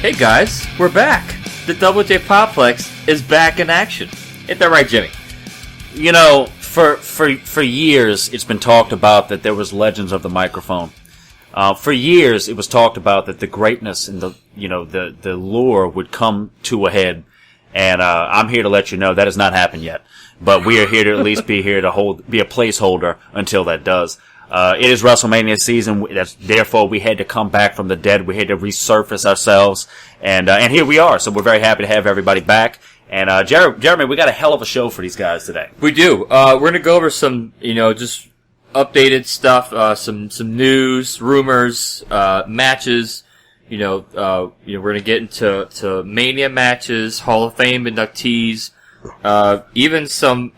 Hey guys, we're back. The Double J Podplex is back in action. Ain't that right, Jimmy? You know, for years it's been talked about that there was legends of the microphone. For years it was talked about that the greatness and the lure would come to a head. And I'm here to let you know that has not happened yet. But we are here to at least be here to be a placeholder until that does. It is Wrestlemania season. Therefore, we had to come back from the dead. We had to resurface ourselves. And here we are. So we're very happy to have everybody back. And Jeremy, we got a hell of a show for these guys today. We do. We're going to go over some, just updated stuff, some news, rumors, matches. We're going to get into Mania matches, Hall of Fame inductees, even some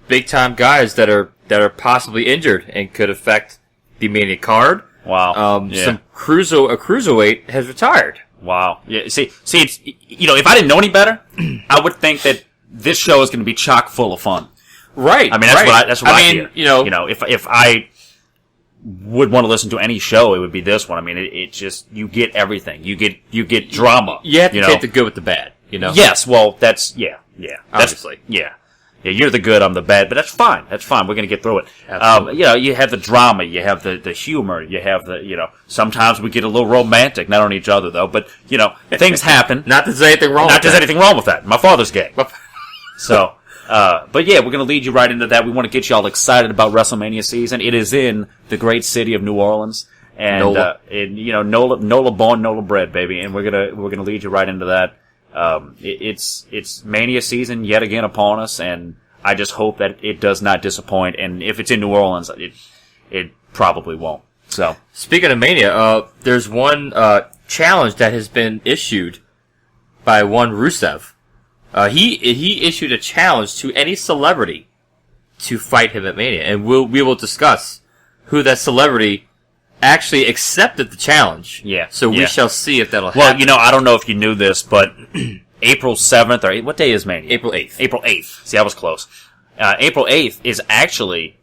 big time guys that are possibly injured and could affect the Mania card. Wow. A cruiserweight has retired. Wow. Yeah. See, it's, if I didn't know any better, I would think that this show is going to be chock full of fun. Right. I mean, that's what I hear. If I would want to listen to any show, it would be this one. I mean, it just, you get everything. You get drama. You have to take the good with the bad, Yes, well, that's, yeah. Obviously. Yeah, you're the good, I'm the bad, but that's fine. We're going to get through it. You have the drama, you have the humor, you have sometimes we get a little romantic, not on each other though, but, things happen. Not that there's anything wrong with that. Not that there's anything wrong with that. My father's gay. So, but yeah, we're going to lead you right into that. We want to get you all excited about WrestleMania season. It is in the great city of New Orleans. And, NOLA born, NOLA bred, baby. And we're gonna lead you right into that. It's Mania season yet again upon us, and I just hope that it does not disappoint. And if it's in New Orleans, it probably won't. So, speaking of Mania, there's one challenge that has been issued by one Rusev. He issued a challenge to any celebrity to fight him at Mania, and we will discuss who that celebrity actually accepted the challenge. Yeah. So we shall see if that'll happen. Well, I don't know if you knew this, but April 7th, or what day is Mania? April 8th. April 8th. See, I was close. April 8th is actually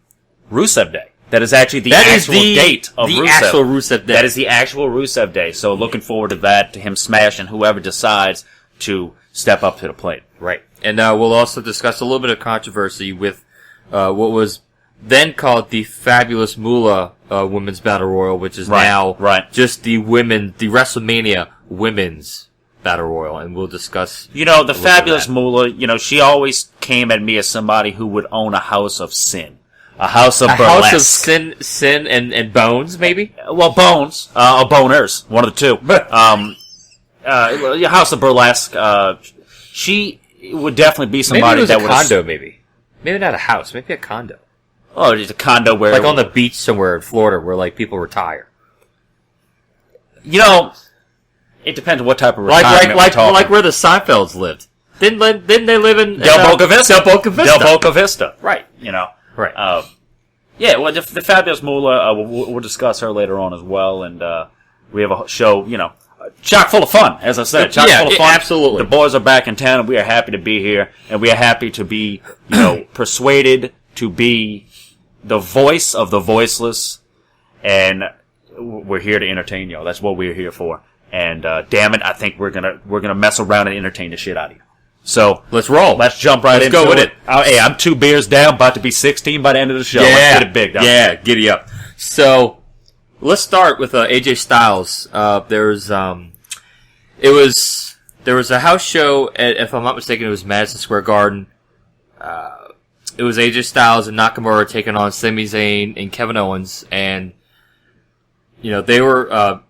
Rusev Day. That is actually the actual date of Rusev. The actual Rusev Day. That is the actual Rusev Day. So looking forward to that, to him smashing whoever decides to step up to the plate. Right. And we'll also discuss a little bit of controversy with what was then called the Fabulous Moolah Women's Battle Royal, which is now just the WrestleMania Women's Battle Royal, and we'll discuss. The Fabulous Moolah, she always came at me as somebody who would own a house of sin. A house of burlesque. House of sin and bones, maybe? Well, bones. Or boners. One of the two. A house of burlesque. She would definitely be somebody that would... Maybe it was a condo, maybe. Maybe not a house, maybe a condo. Oh, it's a condo where... Like on the beach somewhere in Florida where, people retire. It depends on what type of retirement we're talking. Like where the Seinfelds lived. Didn't they live in... Del Boca Vista. Del Boca Vista. Right. Right. Well, the Fabulous Moolah, we'll discuss her later on as well, and we have a show, chock full of fun, as I said. Chock full of fun. Absolutely. The boys are back in town, and we are happy to be here, and we are happy to be, persuaded to be the voice of the voiceless, and we're here to entertain y'all. That's what we're here for. And damn it, I think we're gonna mess around and entertain the shit out of you. So let's roll. Let's jump right into it. Let's go with it. Hey, I'm 2 beers down, about to be 16 by the end of the show. Yeah. Let's get it big. Yeah, giddy up. So let's start with AJ Styles. There was a house show at, if I'm not mistaken, it was Madison Square Garden. It was AJ Styles and Nakamura taking on Sami Zayn and Kevin Owens, and they were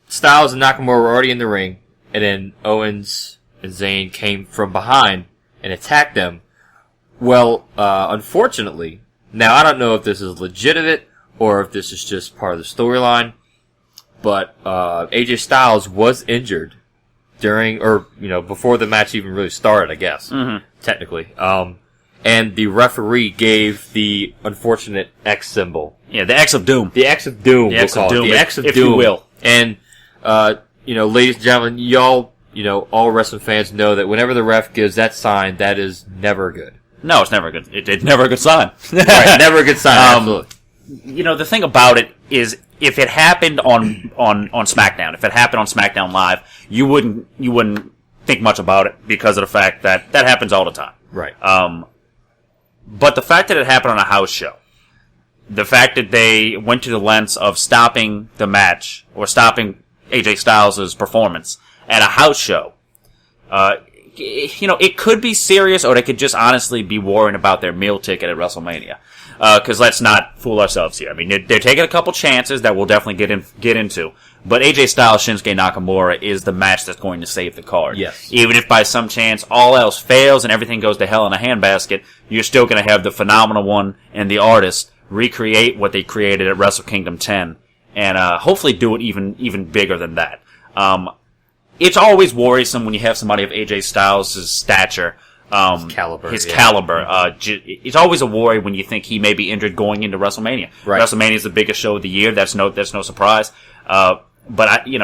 Styles and Nakamura were already in the ring, and then Owens and Zayn came from behind and attacked them. Well, unfortunately, now I don't know if this is legitimate or if this is just part of the storyline, but AJ Styles was injured during, or before the match even really started, I guess, technically. And the referee gave the unfortunate X symbol. Yeah, the X of Doom. The X of Doom, the X of Doom, the X of if Doom. you will. And ladies and gentlemen, y'all, all wrestling fans know that whenever the ref gives that sign, that is never good. No, it's never good. It's never a good sign. Right, never a good sign, absolutely. The thing about it is if it happened on SmackDown, if it happened on SmackDown Live, you wouldn't think much about it because of the fact that happens all the time. Right. But the fact that it happened on a house show, the fact that they went to the lengths of stopping the match or stopping AJ Styles' performance at a house show, it could be serious, or they could just honestly be worrying about their meal ticket at WrestleMania. Because let's not fool ourselves here. I mean, they're taking a couple chances that we'll definitely get into. But AJ Styles, Shinsuke Nakamura is the match that's going to save the card. Yes. Even if by some chance all else fails and everything goes to hell in a handbasket, you're still going to have the Phenomenal One and the Artist recreate what they created at Wrestle Kingdom 10, and hopefully do it even bigger than that. It's always worrisome when you have somebody of AJ Styles' stature. His caliber. It's always a worry when you think he may be injured going into WrestleMania. Right. WrestleMania is the biggest show of the year. That's no surprise. But you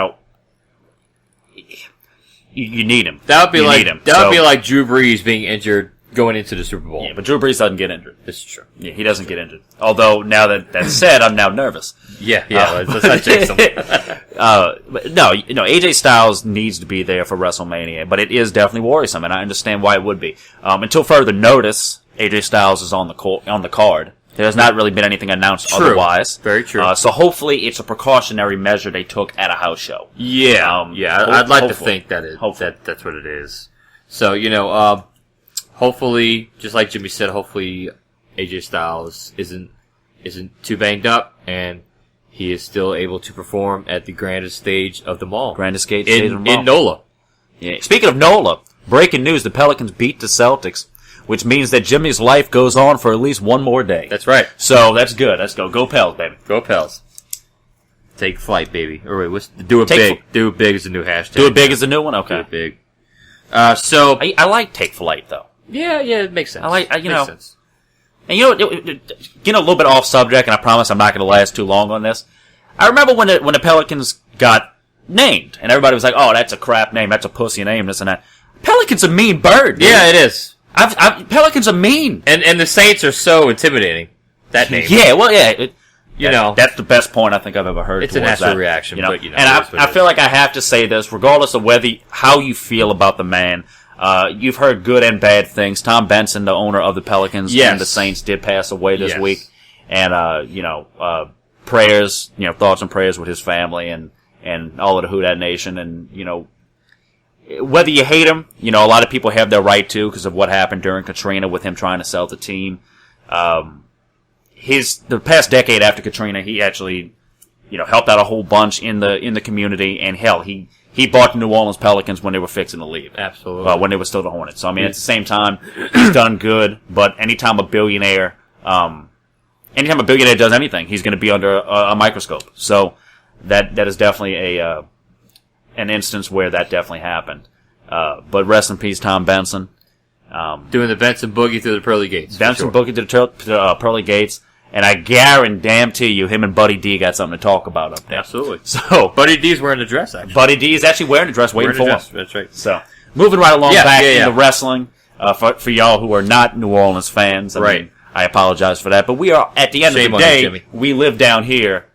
need him. That would be like Drew Brees being injured going into the Super Bowl. Yeah, but Drew Brees doesn't get injured. This is true. Yeah, he doesn't get injured. Although now that's said, I'm now nervous. Let's not jinx him. But no, AJ Styles needs to be there for WrestleMania, but it is definitely worrisome, and I understand why it would be. Until further notice, AJ Styles is on the card. There has not really been anything announced otherwise. Very true. So hopefully it's a precautionary measure they took at a house show. I'd like to think that's what it is. So, hopefully, just like Jimmy said, hopefully AJ Styles isn't too banged up, and he is still able to perform at the grandest stage of them all. Grandest stage of them all. In NOLA. Yeah. Speaking of NOLA, breaking news, the Pelicans beat the Celtics, which means that Jimmy's life goes on for at least one more day. That's right. So that's good. Let's go. Go Pels, baby. Go Pels. Take flight, baby. Or wait, do it big. Do it big is the new hashtag. Do it big is the new one? Okay. Do it big. I like take flight, though. Yeah, it makes sense. Makes sense. And a little bit off subject, and I promise I'm not going to last too long on this. I remember when the Pelicans got named, and everybody was like, "Oh, that's a crap name. That's a pussy name. This and that." Pelicans a mean bird. Dude. Yeah, it is. Pelicans are mean, and the Saints are so intimidating. That name. Yeah, well, yeah. That's the best point I think I've ever heard. It's a natural reaction, but and I feel like I have to say this, regardless of how you feel about the man. You've heard good and bad things. Tom Benson, the owner of the Pelicans and the Saints, did pass away this week. And, prayers, thoughts and prayers with his family and all of the Who Dat Nation. And, whether you hate him, a lot of people have their right to because of what happened during Katrina with him trying to sell the team. The past decade after Katrina, he actually, helped out a whole bunch in the community, and hell, he bought the New Orleans Pelicans when they were fixing to leave. Absolutely. When they were still the Hornets. So, I mean, at the same time, he's done good, but anytime a billionaire does anything, he's going to be under a microscope. So, that is definitely an instance where that definitely happened. But rest in peace, Tom Benson. Doing the Benson Boogie through the pearly gates. Benson Boogie to the pearly gates. And I guarantee you, him and Buddy D got something to talk about up there. Absolutely. So Buddy D's wearing a dress, actually. Buddy D is actually wearing a dress, waiting for him. That's right. So, moving right along back into wrestling, for y'all who are not New Orleans fans, I mean, I apologize for that, but we are, at the end of the day, we live down here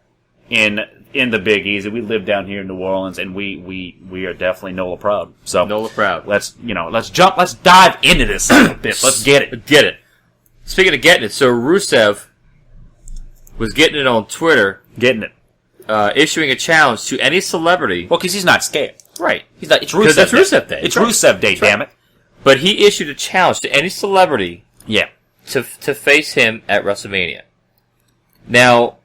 in the Big Easy. We live down here in New Orleans, and we are definitely NOLA proud. So, NOLA proud. Let's dive into this a bit. Let's get it. Get it. Speaking of getting it, so Rusev was getting it on Twitter. Issuing a challenge to any celebrity. Well, because he's not scared. Right. He's not. It's Rusev Day. It's Rusev Day. It's Rusev Day, damn it. But he issued a challenge to any celebrity. Yeah. To face him at WrestleMania. Now,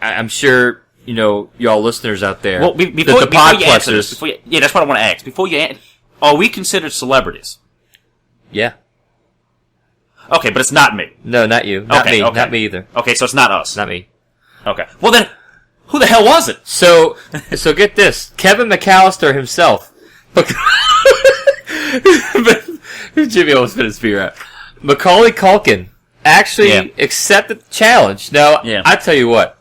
I'm sure, y'all listeners out there. Well, before you answer this, that's what I want to ask. Before you answer, are we considered celebrities? Yeah. Okay, but it's not me. No, not you. Not me. Okay. Not me either. Okay, so it's not us. Not me. Okay. Well then, who the hell was it? So get this. Kevin McAllister himself. Jimmy almost put his spear out. Macaulay Culkin actually accepted the challenge. Now, I tell you what.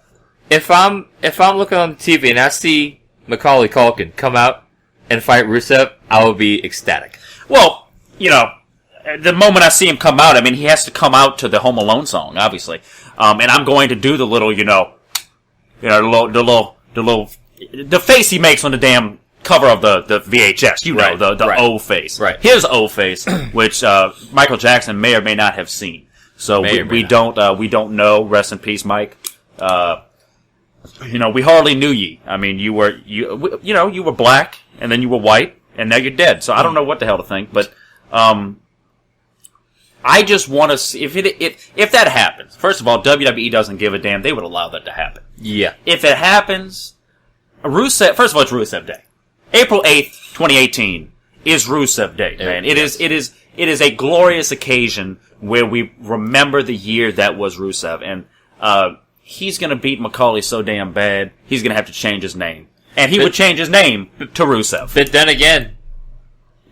If I'm looking on the TV and I see Macaulay Culkin come out and fight Rusev, I will be ecstatic. Well, the moment I see him come out, I mean, he has to come out to the Home Alone song, obviously. And I'm going to do the little, You know, the face he makes on the damn cover of the VHS. You know, the O face. Right. His O face, which Michael Jackson may or may not have seen. So we don't know. Rest in peace, Mike. You know, we hardly knew ye. I mean, you were black, and then you were white, and now you're dead. So I don't know what the hell to think, but I just want to see if that happens. First of all, WWE doesn't give a damn. They would allow that to happen. Yeah. If it happens, Rusev. First of all, it's Rusev Day. April 8th, 2018 is Rusev Day, man. It is a glorious occasion where we remember the year that was Rusev, and he's going to beat McCauley so damn bad, he's going to have to change his name. And he would change his name to Rusev. But then again,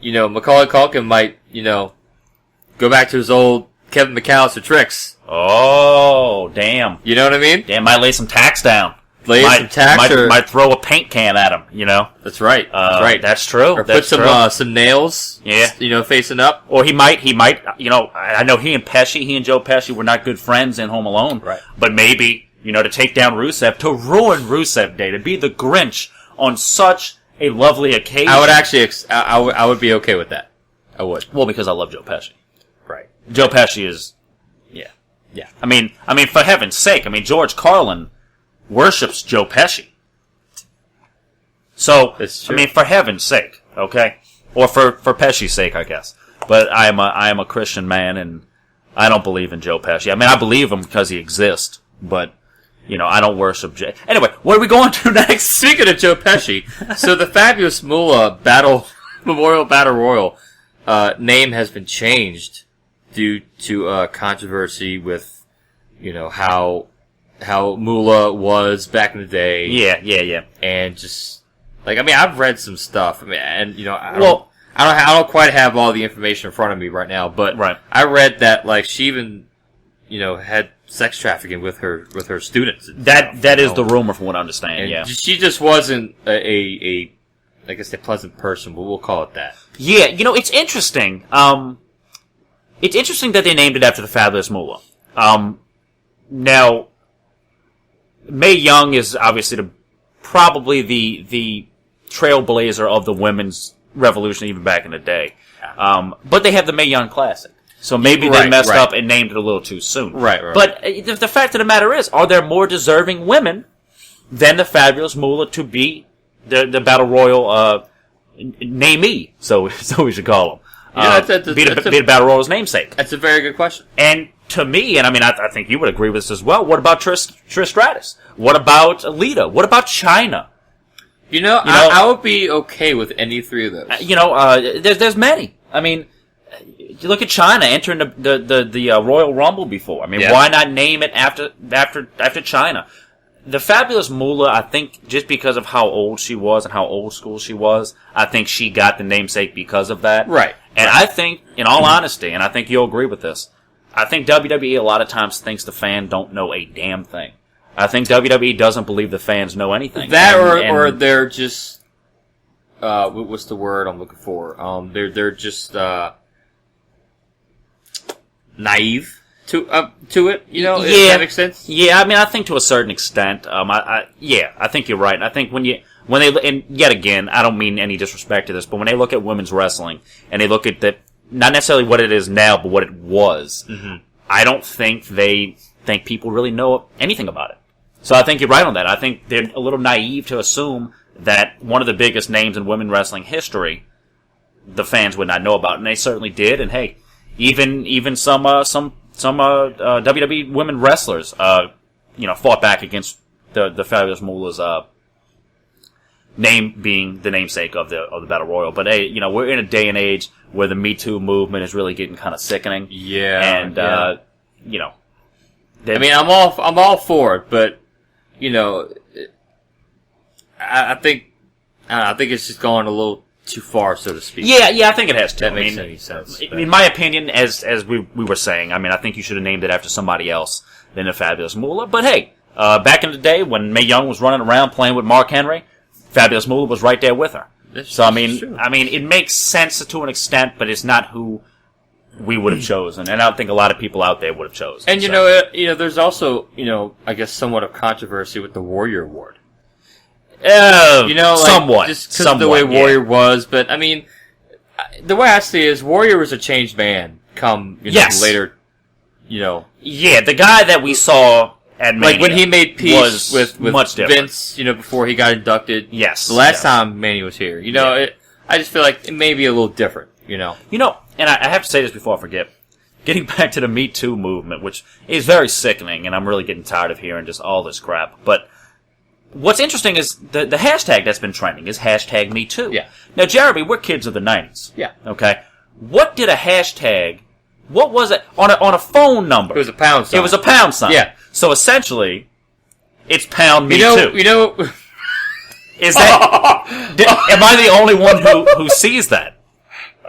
you know, Macaulay Culkin might, you know, go back to his old Kevin McAllister tricks. Oh, damn. You know what I mean? Damn, might lay some tacks down. Might throw a paint can at him, you know? That's right. That's right. That's true. Or that's put some nails, yeah, you know, facing up. Or he might, you know, I know he and Joe Pesci were not good friends in Home Alone. Right. But maybe, you know, to take down Rusev, to ruin Rusev Day, to be the Grinch on such a lovely occasion. I would actually, I would be okay with that. I would. Well, because I love Joe Pesci. Right. Joe Pesci is, yeah. I mean, for heaven's sake, George Carlin worships Joe Pesci. So, for heaven's sake, okay? Or for Pesci's sake, I guess. But I am a Christian man, and I don't believe in Joe Pesci. I believe him because he exists, but, you know, I don't worship Joe. Anyway, what are we going to next? Speaking of Joe Pesci, so the Fabulous Moolah Memorial Battle Royal name has been changed due to controversy with, you know, how Moolah was back in the day. Yeah. And just, like, I've read some stuff. And, you know, I don't quite have all the information in front of me right now, but I read that, like, she even, you know, had sex trafficking with her students. That is the rumor from what I understand, and she just wasn't a I guess a pleasant person, but we'll call it that. Yeah, you know, it's interesting. It's interesting that they named it after the Fabulous Moolah. Now, Mae Young is obviously probably the trailblazer of the women's revolution even back in the day. But they have the Mae Young Classic. So maybe they messed up and named it a little too soon. Right. But the fact of the matter is, are there more deserving women than the Fabulous Moolah to be the Battle Royal namee? So we should call them. Be the Battle Royal's namesake. That's a very good question. And to me, and I think you would agree with this as well, what about Trish Stratus? What about Lita? What about Chyna? You know, I would be okay with any three of those. You know, there's many. You look at Chyna entering the Royal Rumble before. Why not name it after Chyna? The Fabulous Moolah, I think, just because of how old she was and how old school she was, I think she got the namesake because of that. Right. And I think, in all honesty, and I think you'll agree with this, I think WWE a lot of times thinks the fan don't know a damn thing. I think WWE doesn't believe the fans know anything. Or they're just, what's the word I'm looking for? They're just, naive to it, you know, if that makes sense? Yeah, I think to a certain extent, I think you're right. I think when they, and yet again, I don't mean any disrespect to this, but when they look at women's wrestling, and they look at not necessarily what it is now, but what it was, I don't think they think people really know anything about it. So I think you're right on that. I think they're a little naive to assume that one of the biggest names in women's wrestling history, the fans would not know about, and they certainly did, and hey, even some WWE women wrestlers, fought back against the Fabulous Moolah's name being the namesake of the Battle Royal. But hey, you know, we're in a day and age where the Me Too movement is really getting kind of sickening. Yeah, and you know, I'm all for it, but you know, I think it's just going a little too far, so to speak. Yeah, I think it has to. That makes any sense. In my opinion, as we were saying, I think you should have named it after somebody else than the Fabulous Moolah. But hey, back in the day when Mae Young was running around playing with Mark Henry, Fabulous Moolah was right there with her. So it makes sense to an extent, but it's not who we would have chosen, and I don't think a lot of people out there would have chosen. And there's also I guess somewhat of controversy with the Warrior Award. Somewhat, just because of the way Warrior was, but I mean, the way I see it is Warrior was a changed man. Later, Yeah, the guy that we saw at Mania, like when he made peace with much Vince, before he got inducted. Yes, the last time Mania was here, I just feel like it may be a little different. And I have to say this before I forget. Getting back to the Me Too movement, which is very sickening, and I'm really getting tired of hearing just all this crap. But what's interesting is the hashtag that's been trending is hashtag Me Too. Yeah. Now, Jeremy, we're kids of the 90s. Yeah. Okay. What did a hashtag? What was it on a phone number? It was a pound sign. It was a pound sign. Yeah. So essentially, it's pound Me Too. Is that? Am I the only one who sees that?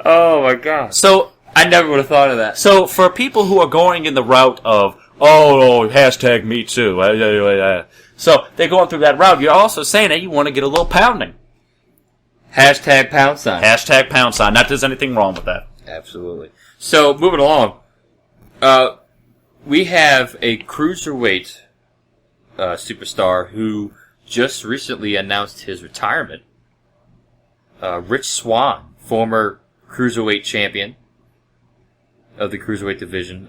Oh my god! So I never would have thought of that. So for people who are going in the route of hashtag Me Too, so they're going through that route. You're also saying that you want to get a little pounding. Hashtag pound sign. Hashtag pound sign. Not that there's anything wrong with that. Absolutely. So moving along, we have a cruiserweight superstar who just recently announced his retirement. Rich Swann, former cruiserweight champion of the cruiserweight division,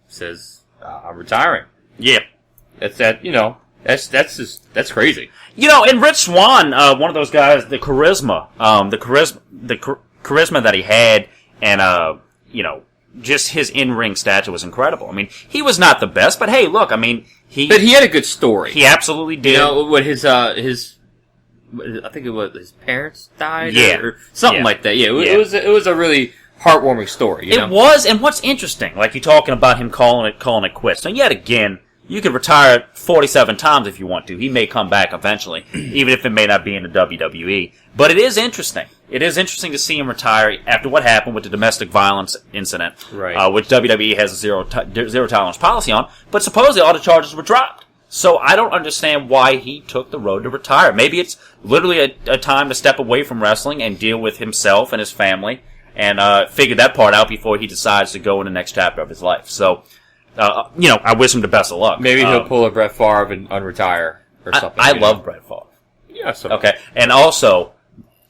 says I'm retiring. Yeah, that's that's crazy. And Rich Swann, one of those guys, the charisma that he had, and just his in-ring stature was incredible. I mean, he was not the best, but hey, look, I mean, but he had a good story. He absolutely did. When his I think it was his parents died, or something like that. Yeah, it was a really heartwarming story. It was, and what's interesting, like you're talking about him calling it quits. And yet again, you could retire 47 times if you want to. He may come back eventually, even if it may not be in the WWE. But it is interesting. It is interesting to see him retire after what happened with the domestic violence incident, right? Which WWE has a zero tolerance policy on. But supposedly all the charges were dropped. So I don't understand why he took the road to retire. Maybe it's literally a time to step away from wrestling and deal with himself and his family and figure that part out before he decides to go in the next chapter of his life. So, I wish him the best of luck. Maybe he'll pull a Brett Favre and unretire or something. I love Brett Favre. Yeah, okay. And also,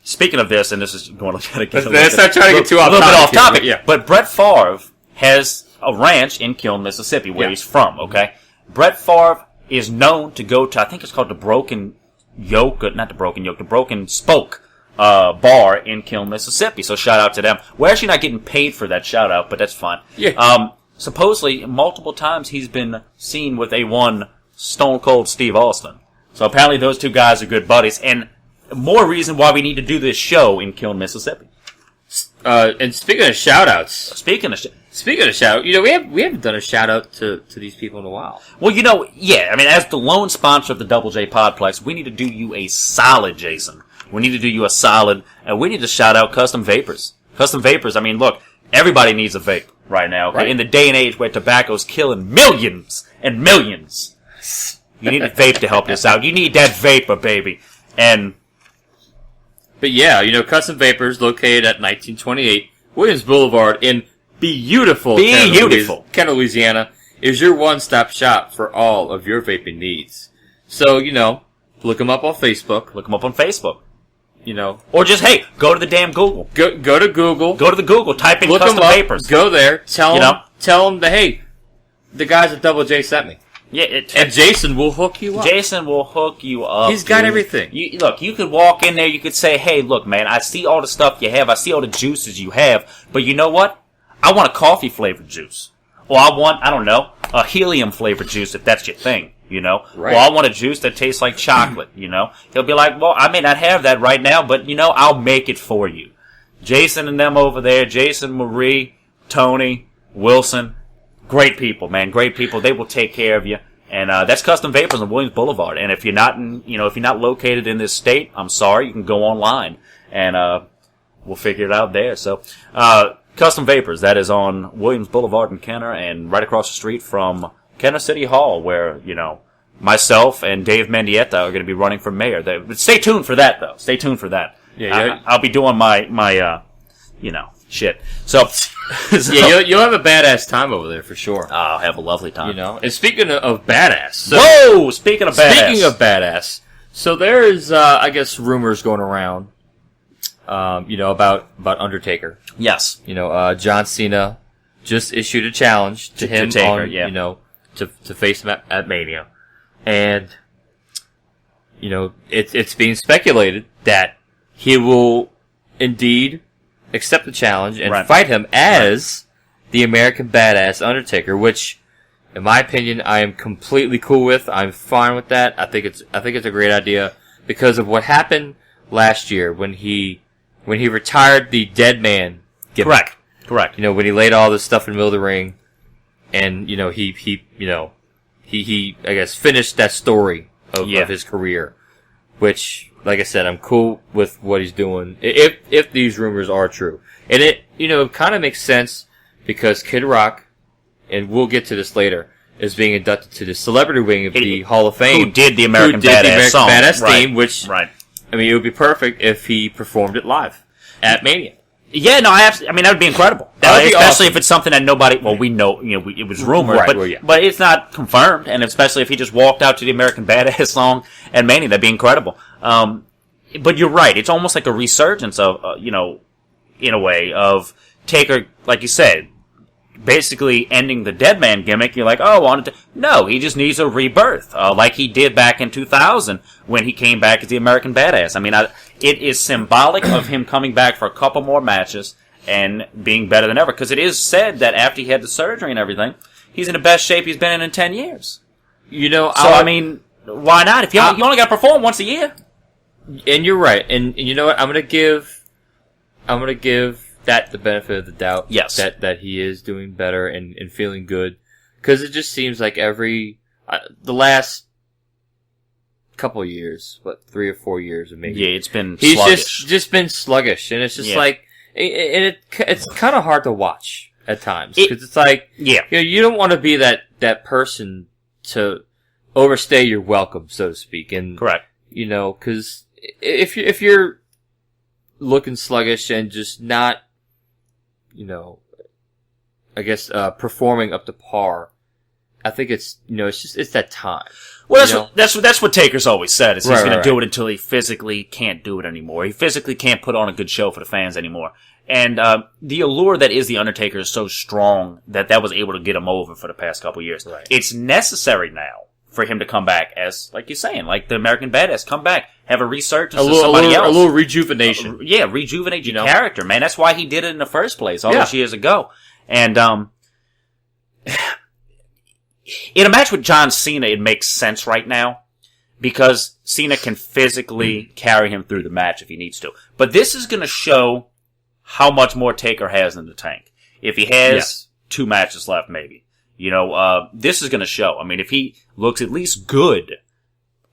speaking of this, and this is going to get let's not try to get too off topic. Off topic. Yeah. But Brett Favre has a ranch in Kiln, Mississippi, where he's from, okay? Brett Favre is known to go to, I think it's called the Broken Spoke bar in Kiln, Mississippi. So shout out to them. We're actually not getting paid for that shout out, but that's fine. Yeah. Supposedly, multiple times he's been seen with a Stone Cold Steve Austin. So apparently those two guys are good buddies, and more reason why we need to do this show in Kiln, Mississippi. And speaking of shout outs. Speaking of shout, we haven't done a shout out to these people in a while. Well, I mean, as the lone sponsor of the Double J Podplex, we need to do you a solid, Jason. We need to do you a solid, and we need to shout out Custom Vapors. Custom Vapors, I mean, look, everybody needs a vape right now. Okay? Right. In the day and age where tobacco's killing millions and millions, you need a vape to help this out. You need that vapor, baby. But yeah, Custom Vapors, located at 1928 Williams Boulevard in beautiful Kenner, Louisiana, is your one-stop shop for all of your vaping needs. So, look them up on Facebook. Or just, hey, go to the damn Google. Go to Google. Go to the Google. Type in look Custom Vapors. Go there. Tell them that, hey, the guys at Double J sent me. Yeah, and Jason will hook you up. Jason will hook you up. He's got everything. You could walk in there, you could say, hey, look, man, I see all the stuff you have. I see all the juices you have. But you know what? I want a coffee-flavored juice. Or I want, I don't know, a helium-flavored juice if that's your thing. Right. Or I want a juice that tastes like chocolate, He'll be like, well, I may not have that right now, but, I'll make it for you. Jason and them over there, Jason, Marie, Tony, Wilson, great people, man, great people. They will take care of you. And that's Custom Vapors on Williams Boulevard. And if you're not located in this state, I'm sorry, you can go online and we'll figure it out there. So, Custom Vapors, that is on Williams Boulevard in Kenner and right across the street from Kenner City Hall, where, myself and Dave Mendieta are going to be running for mayor. Stay tuned for that, though. Stay tuned for that. Yeah. I'll be doing my shit. So yeah, you'll have a badass time over there for sure. I'll have a lovely time. You know, and speaking of badass, Speaking of badass, so there's I guess rumors going around, about Undertaker. Yes, John Cena just issued a challenge to him Taker, to face him at Mania, and it's being speculated that he will indeed accept the challenge and fight him as the American Badass Undertaker, which, in my opinion, I am completely cool with. I'm fine with that. I think it's a great idea because of what happened last year when he retired the dead man gimmick. Correct. When he laid all this stuff in the middle of the ring, and he I guess finished that story of his career, which, like I said, I'm cool with what he's doing if these rumors are true. And it kind of makes sense because Kid Rock, and we'll get to this later, is being inducted to the celebrity wing of the Hall of Fame. Who did the American Badass theme, which, I mean, it would be perfect if he performed it live at Mania. Yeah, no, that would be incredible. That would be especially awesome. if it's something that nobody, well, we know, it was rumored, Right, but it's not confirmed, and especially if he just walked out to the American Badass song at Mania, that'd be incredible. But you're right, it's almost like a resurgence of, in a way, of Taker, like you said, basically ending the dead man gimmick. You're like, no, he just needs a rebirth, like he did back in 2000 when he came back as the American Badass. I mean, it is symbolic of him coming back for a couple more matches and being better than ever, because it is said that after he had the surgery and everything, he's in the best shape he's been in 10 years. I mean, why not? If you only got to perform once a year. And you're right. And you know what? I'm gonna give that the benefit of the doubt. Yes. That he is doing better and feeling good. Because it just seems like the last couple of years, 3 or 4 years maybe. Yeah, it's been he's sluggish. just been sluggish, and it's just like, and it's kind of hard to watch at times because it's like, you don't want to be that person to overstay your welcome, so to speak, and correct, because if you're looking sluggish and just not, I guess performing up to par, I think it's it's that time. Well, that's what Taker's always said. Is he's going to do it until he physically can't do it anymore. He physically can't put on a good show for the fans anymore. And the allure that is the Undertaker is so strong that was able to get him over for the past couple of years. Right. It's necessary now for him to come back as, like you're saying, like the American Badass, come back, have a resurgence of somebody else. A little rejuvenation. Rejuvenate your character, man. That's why he did it in the first place all those years ago. And in a match with John Cena, it makes sense right now because Cena can physically carry him through the match if he needs to. But this is going to show how much more Taker has in the tank. If he has 2 matches left, maybe. This is going to show. I mean, if he looks at least good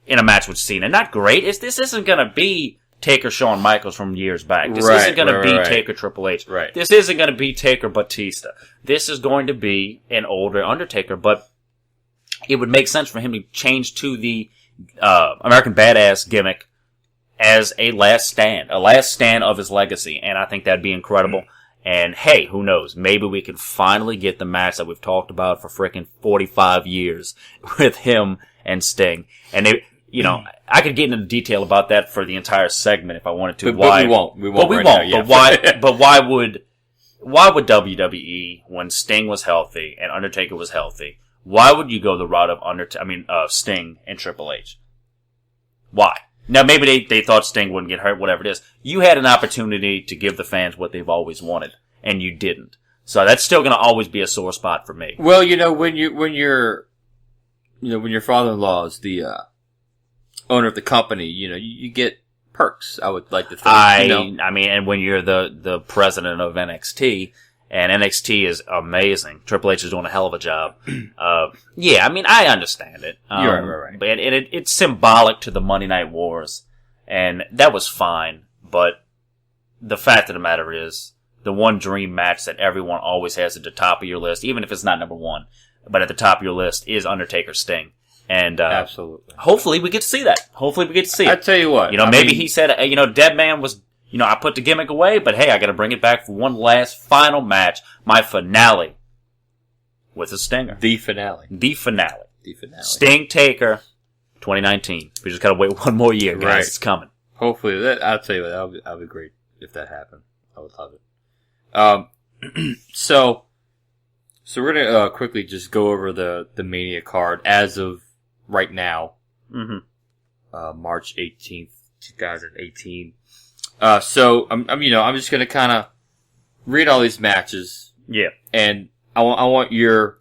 in a match with Cena, not great. This isn't going to be Taker Shawn Michaels from years back. This isn't going to be Taker Triple H. Right. This isn't going to be Taker Batista. This is going to be an older Undertaker, but it would make sense for him to change to the American Badass gimmick as a last stand of his legacy, and I think that'd be incredible. And hey, who knows? Maybe we can finally get the match that we've talked about for frickin' 45 years with him and Sting. And I could get into detail about that for the entire segment if I wanted to. But we won't. But why would WWE, when Sting was healthy and Undertaker was healthy, why would you go the route of Sting and Triple H? Why? Now, maybe they thought Sting wouldn't get hurt, whatever it is. You had an opportunity to give the fans what they've always wanted, and you didn't. So that's still going to always be a sore spot for me. Well, when your father-in-law is the owner of the company, you get perks. I would like to think. I mean, and when you're the president of NXT, and NXT is amazing. Triple H is doing a hell of a job. I understand it. You're right. And it's symbolic to the Monday Night Wars, and that was fine. But the fact of the matter is, the one dream match that everyone always has at the top of your list, even if it's not number 1, but at the top of your list, is Undertaker Sting. And absolutely. Hopefully we get to see that. I tell you what. Maybe he said, Dead Man was, I put the gimmick away, but hey, I got to bring it back for one last final match, my finale with a stinger. The finale. Sting Taker 2019. We just got to wait one more year, guys. Right. It's coming. Hopefully, I'll tell you what, that would be great if that happened. I would love it. So we're gonna quickly just go over the Mania card as of right now. Mm-hmm. March 18th, 2018. So I'm just gonna kind of read all these matches. Yeah. And I want your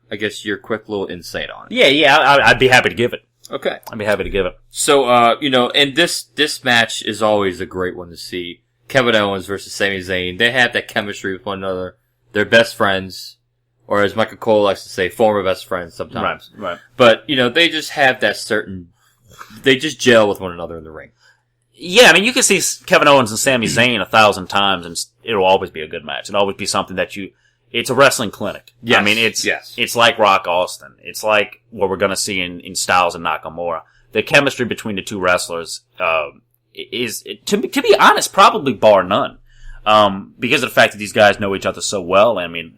quick little insight on it. Yeah, I'd be happy to give it. Okay. I'd be happy to give it. So, and this match is always a great one to see. Kevin Owens versus Sami Zayn. They have that chemistry with one another. They're best friends. Or as Michael Cole likes to say, former best friends sometimes. Right. But, they just have that they just gel with one another in the ring. Yeah, I mean, you can see Kevin Owens and Sami Zayn 1,000 times and it'll always be a good match. It'll always be something that it's a wrestling clinic. Yes. I mean, it's like Rock Austin. It's like what we're going to see in Styles and Nakamura. The chemistry between the two wrestlers, is, to be honest, probably bar none. Because of the fact that these guys know each other so well. I mean,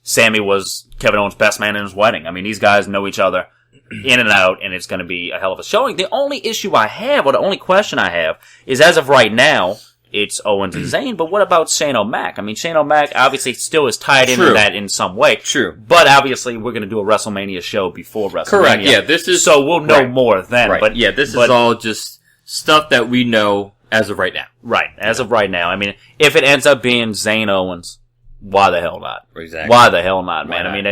Sammy was Kevin Owens' best man in his wedding. I mean, these guys know each other in and out, and it's going to be a hell of a showing. The only issue I have, or the only question I have, is as of right now, it's Owens and Zayn, but what about Shane O'Mac? I mean, Shane O'Mac obviously still is tied into that in some way. True. But obviously, we're going to do a WrestleMania show before WrestleMania. Correct, yeah. So we'll know more then. Right. But yeah, this is all just stuff that we know as of right now. Right, as of right now. I mean, if it ends up being Zayn Owens, why the hell not? Exactly. Why the hell not, man? I mean,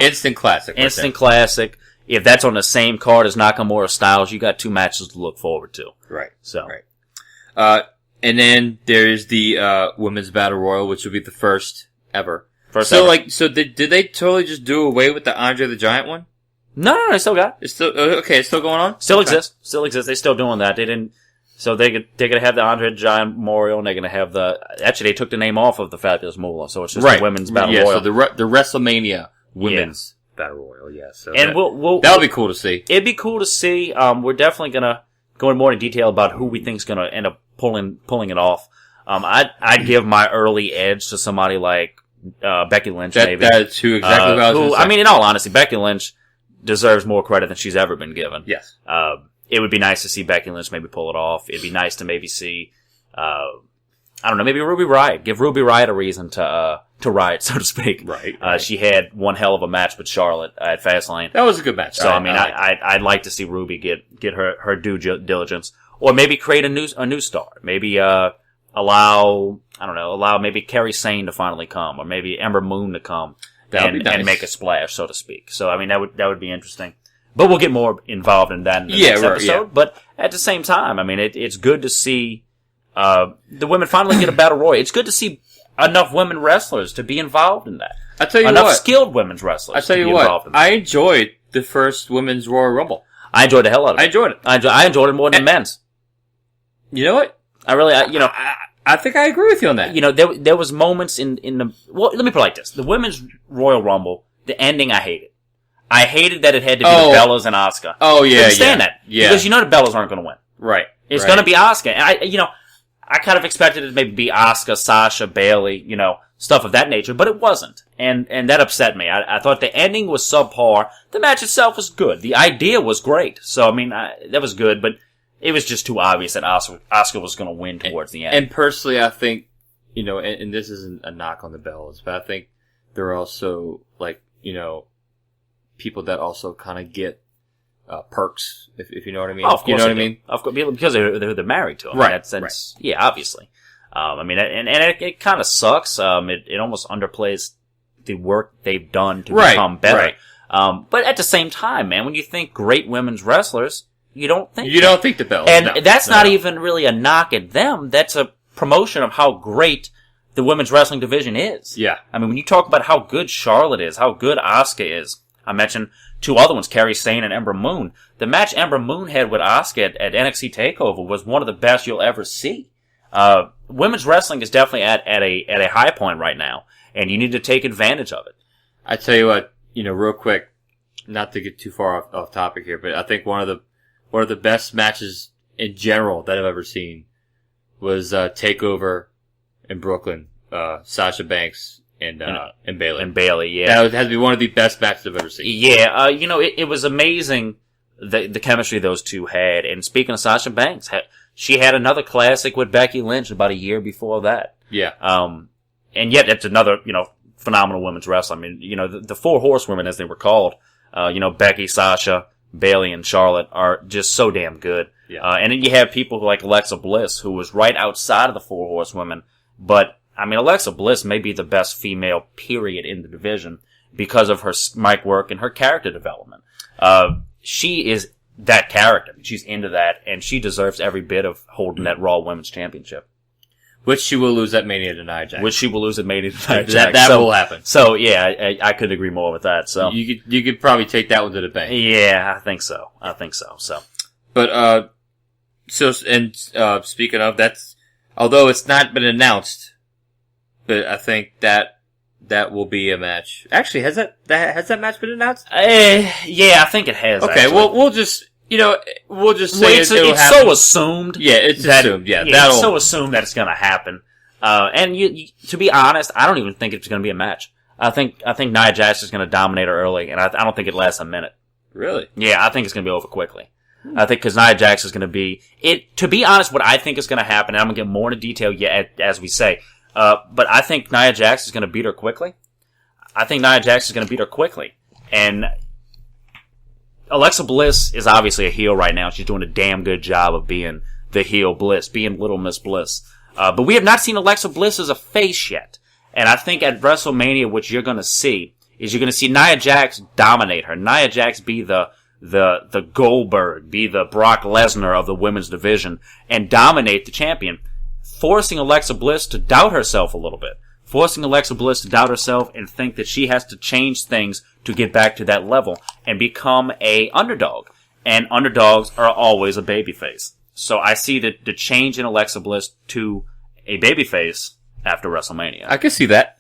Instant classic. Instant classic. If that's on the same card as Nakamura Styles, you got two matches to look forward to. Right. So. Right. And then there's the Women's Battle Royal, which will be the first ever. So did they totally just do away with the Andre the Giant one? No, they still got it. It's still okay. It's still going on. Still exists. They're still doing that. They didn't. So they're gonna have the Andre the Giant Memorial, and they're gonna have actually they took the name off of the Fabulous Moolah, so it's just the Women's Battle Royal. So the Wrestlemania Women's Battle Royal. Yeah. So that'll be cool to see. It'd be cool to see. We're definitely gonna go in more in detail about who we think's gonna end up pulling it off. I'd give my early edge to somebody like Becky Lynch. Maybe that's exactly what I was gonna say. I mean, in all honesty, Becky Lynch deserves more credit than she's ever been given. Yes. It would be nice to see Becky Lynch maybe pull it off. It'd be nice to maybe see, I don't know, maybe Ruby Riott. Give Ruby Riott a reason to riot, so to speak. Right. She had one hell of a match with Charlotte at Fastlane. That was a good match. So I'd like to see Ruby get her due diligence, or maybe create a new star. Maybe allow maybe Kairi Sane to finally come, or maybe Ember Moon to come and make a splash, so to speak. So I mean that would be interesting. But we'll get more involved in that in the next episode. Yeah. But at the same time, I mean, it's good to see the women finally get a battle royal. It's good to see enough women wrestlers to be involved in that. I tell you enough skilled women's wrestlers. I tell you what, I enjoyed the first women's Royal Rumble. I enjoyed the hell out of it. I enjoyed it. I enjoyed it more than men's. You know what? I think I agree with you on that. There was moments in the let me put it like this: the women's Royal Rumble, the ending, I hated. I hated that it had to be the Bellas and Asuka. Oh yeah, couldn't stand that. Yeah, because the Bellas aren't going to win. Right. It's going to be Asuka, and I kind of expected it to maybe be Asuka, Sasha, Bayley, stuff of that nature, but it wasn't, and that upset me. I thought the ending was subpar. The match itself was good. The idea was great. So I mean, that was good, but it was just too obvious that Asuka was going to win towards the end. And personally, I think and this isn't a knock on the Bellas, but I think they're also people that also kind of get perks, if you know what I mean. Oh, of course, you know what I mean. Of course, because they're married to him, right? In that sense, yeah, obviously. I mean, and it kind of sucks. It almost underplays the work they've done to become better. Right. But at the same time, man, when you think great women's wrestlers, you don't think the Bellas, and that's not even really a knock at them. That's a promotion of how great the women's wrestling division is. Yeah, I mean, when you talk about how good Charlotte is, how good Asuka is. I mentioned two other ones, Kairi Sane and Ember Moon. The match Ember Moon had with Asuka at NXT TakeOver was one of the best you'll ever see. Women's wrestling is definitely at a high point right now, and you need to take advantage of it. I tell you what, real quick, not to get too far off topic here, but I think one of the best matches in general that I've ever seen was Takeover in Brooklyn. Sasha Banks and Bayley. And Bayley, yeah. That has to be one of the best matches I've ever seen. Yeah, it was amazing the chemistry those two had. And speaking of Sasha Banks, she had another classic with Becky Lynch about a year before that. Yeah. And yet it's another, phenomenal women's wrestler. I mean, the four horsewomen, as they were called, Becky, Sasha, Bayley, and Charlotte are just so damn good. Yeah. And then you have people like Alexa Bliss, who was right outside of the four horsewomen. But, I mean, Alexa Bliss may be the best female, period, in the division because of her mic work and her character development. She is that character. She's into that, and she deserves every bit of holding that Raw Women's Championship. Which she will lose at Mania to Nia Jax. Which she will lose at Mania to Nia Jax. That will happen. So, yeah, I could agree more with that. So you could probably take that one to the bank. Yeah, I think so. So. But, speaking of, although it's not been announced, but I think that will be a match. Actually, has that match been announced? Yeah, I think it has. Okay, actually. well, we'll just say it's happen. so assumed. Yeah, it's assumed. Yeah, it's so assumed that it's going to happen. And you, to be honest, I don't even think it's going to be a match. I think Nia Jax is going to dominate her early, and I don't think it lasts a minute. Really? Yeah, I think it's going to be over quickly. I think because Nia Jax is going to be it. To be honest, what I think is going to happen, and I'm going to get more into detail yet as we say. But I think Nia Jax is going to beat her quickly. And Alexa Bliss is obviously a heel right now. She's doing a damn good job of being the heel Bliss, being Little Miss Bliss. But we have not seen Alexa Bliss as a face yet. And I think at WrestleMania, what you're going to see is you're going to see Nia Jax dominate her. Nia Jax be the Goldberg, be the Brock Lesnar of the women's division, and dominate the champion, forcing Alexa Bliss to doubt herself a little bit. Forcing Alexa Bliss to doubt herself and think that she has to change things to get back to that level and become a underdog. And underdogs are always a babyface. So I see the change in Alexa Bliss to a babyface after WrestleMania. I could see that.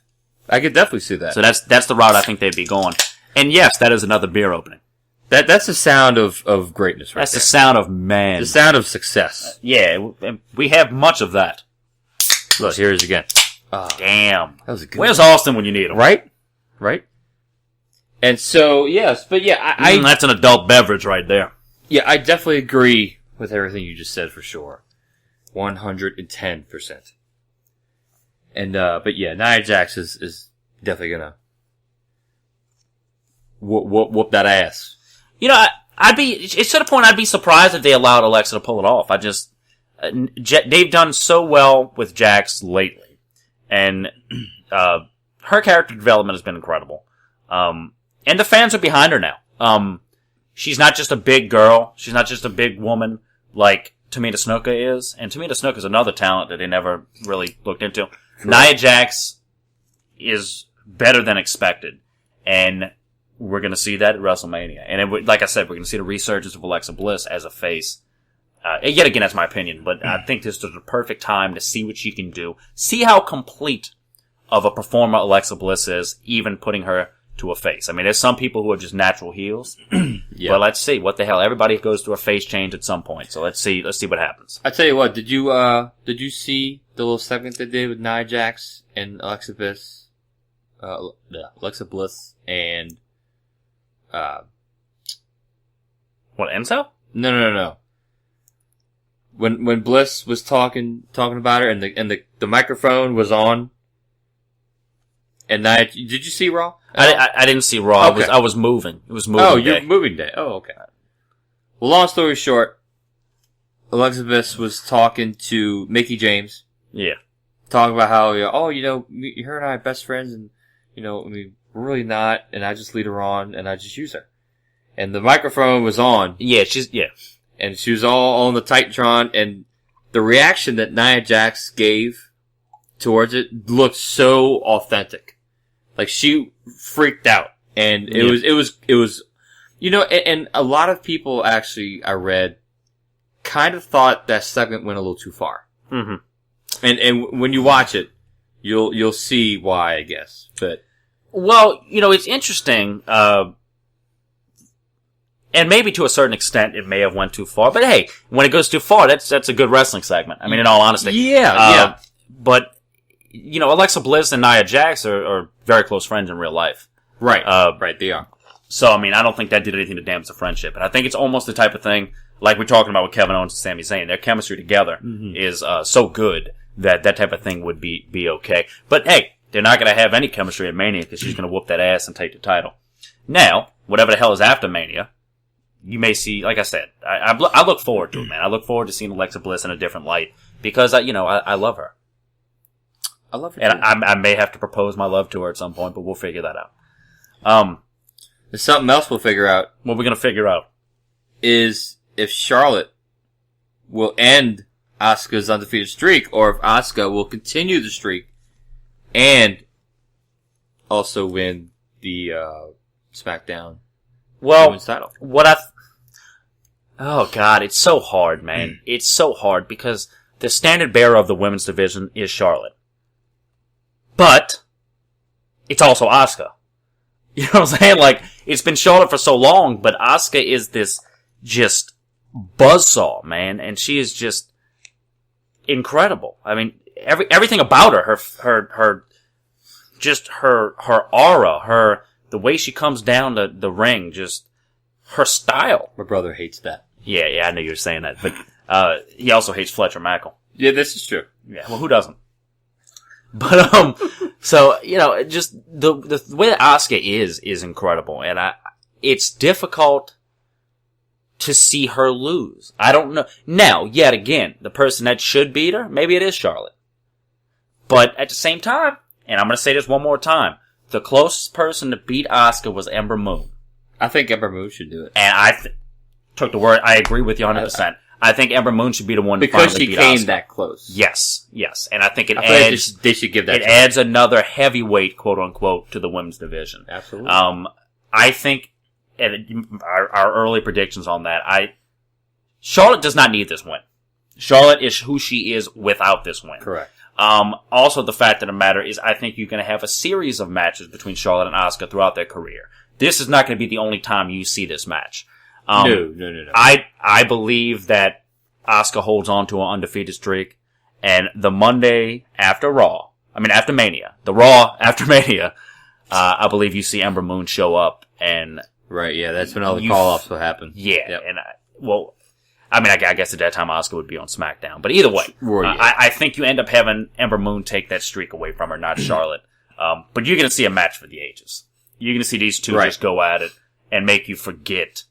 I could definitely see that. So that's the route I think they'd be going. And yes, that is another beer opening. That's the sound of greatness, right? That's the sound of man. The sound of success. Yeah, we have much of that. Look, here it is again. Oh, damn. That was a good Where's Austin when you need him? Right? And so, yes, but yeah, that's an adult beverage right there. Yeah, I definitely agree with everything you just said for sure. 110%. And, but yeah, Nia Jax is definitely gonna whoop that ass. It's to the point I'd be surprised if they allowed Alexa to pull it off. They've done so well with Jax lately. And, her character development has been incredible. And the fans are behind her now. She's not just a big girl. She's not just a big woman like Tamina Snuka is. And Tamina Snuka is another talent that they never really looked into. True. Nia Jax is better than expected. And we're going to see that at WrestleMania. And like I said, we're going to see the resurgence of Alexa Bliss as a face. Yet again, that's my opinion, but I think this is the perfect time to see what she can do. See how complete of a performer Alexa Bliss is, even putting her to a face. I mean, there's some people who are just natural heels. Yeah. But let's see. What the hell? Everybody goes through a face change at some point. So let's see what happens. I tell you what, did you see the little segment they did with Nia Jax and Alexa Bliss? Alexa Bliss and, what, Enzo? No. When Bliss was talking about her and the microphone was on, and Nia, did you see Raw? I didn't see Raw. Okay. I was moving. It was moving. Oh, you're moving day. Oh, okay. Well, long story short, Alexa Bliss was talking to Mickie James. Yeah. Talking about how, her and I are best friends, and we're really not, and I just lead her on, and I just use her. And the microphone was on. Yeah, and she was all on the Titantron, and the reaction that Nia Jax gave towards it looked so authentic. Like, she freaked out. And it was, and a lot of people actually, I read, kind of thought that segment went a little too far. Mm-hmm. And when you watch it, you'll see why, I guess. But, well, it's interesting, And maybe to a certain extent, it may have went too far. But hey, when it goes too far, that's a good wrestling segment. I mean, in all honesty. Yeah. But, Alexa Bliss and Nia Jax are very close friends in real life. Right. Right, they are. So, I mean, I don't think that did anything to damage the friendship. And I think it's almost the type of thing, like we're talking about with Kevin Owens and Sami Zayn. Their chemistry together is so good that type of thing would be okay. But hey, they're not going to have any chemistry at Mania because she's going to whoop that ass and take the title. Now, whatever the hell is after Mania, you may see, like I said, I look forward to it, man. I look forward to seeing Alexa Bliss in a different light because, I love her. I love her. And I may have to propose my love to her at some point, but we'll figure that out. There's something else we'll figure out. What we're going to figure out is if Charlotte will end Asuka's undefeated streak, or if Asuka will continue the streak and also win the SmackDown Women's title. Oh God, it's so hard, man. It's so hard because the standard bearer of the women's division is Charlotte, but it's also Asuka. You know what I'm saying? Like, it's been Charlotte for so long, but Asuka is this just buzzsaw, man, and she is just incredible. I mean, everything about her, her aura, the way she comes down the ring, just her style. My brother hates that. Yeah, I knew you were saying that, but he also hates Fletcher Mackel. Yeah, this is true. Yeah, well, who doesn't? But so just the way that Asuka is incredible, and it's difficult to see her lose. I don't know. Now, yet again, the person that should beat her, maybe it is Charlotte. But at the same time, and I'm going to say this one more time, the closest person to beat Asuka was Ember Moon. I think Ember Moon should do it. And I took the word. I agree with you 100%. I think Ember Moon should be the one to because finally she beat came Asuka. that close. Yes, and I think they should give that. It adds another heavyweight, quote unquote, to the women's division. Absolutely. I think, and our early predictions on that, Charlotte does not need this win. Charlotte is who she is without this win. Correct. Also, the fact of the matter is, I think you're going to have a series of matches between Charlotte and Asuka throughout their career. This is not going to be the only time you see this match. No. I believe that Asuka holds on to an undefeated streak, and the Monday after Mania, the Raw after Mania, I believe you see Ember Moon show up, and right, yeah, that's when all the call-offs will happen. Yeah, yep. And I guess at that time Asuka would be on SmackDown, but either way, I think you end up having Ember Moon take that streak away from her, not Charlotte. But you're going to see a match for the ages. You're going to see these two just go at it and make you forget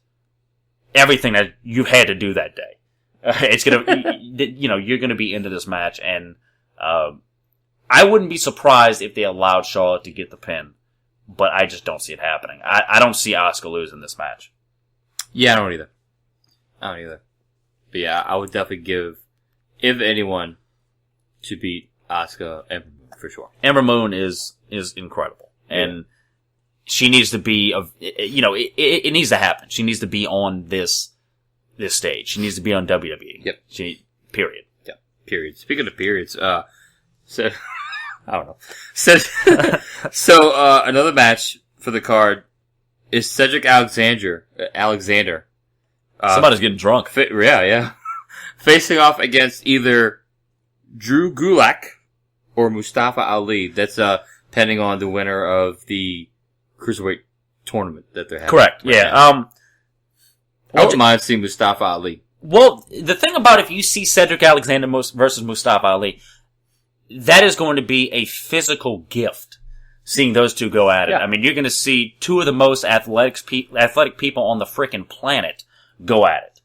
everything that you had to do that day. It's going to, you're going to be into this match, and I wouldn't be surprised if they allowed Charlotte to get the pin, but I just don't see it happening. I don't see Asuka losing this match. Yeah, I don't either. But yeah, I would definitely give, if anyone, to beat Asuka, Ember Moon, for sure. Ember Moon is incredible. And she needs to be, it needs to happen. She needs to be on this stage. She needs to be on WWE. Yep. Period. Yep. Period. Speaking of periods, so, I don't know. So, another match for the card is Cedric Alexander. Somebody's getting drunk. Yeah. Facing off against either Drew Gulak or Mustafa Ali. That's, depending on the winner of the Cruiserweight tournament that they're having. Correct. Right yeah. Now. I wouldn't mind seeing Mustafa Ali. Well, the thing about if you see Cedric Alexander versus Mustafa Ali, that is going to be a physical gift. Seeing those two go at it. Yeah. I mean, you're going to see two of the most athletic people on the frickin' planet go at it.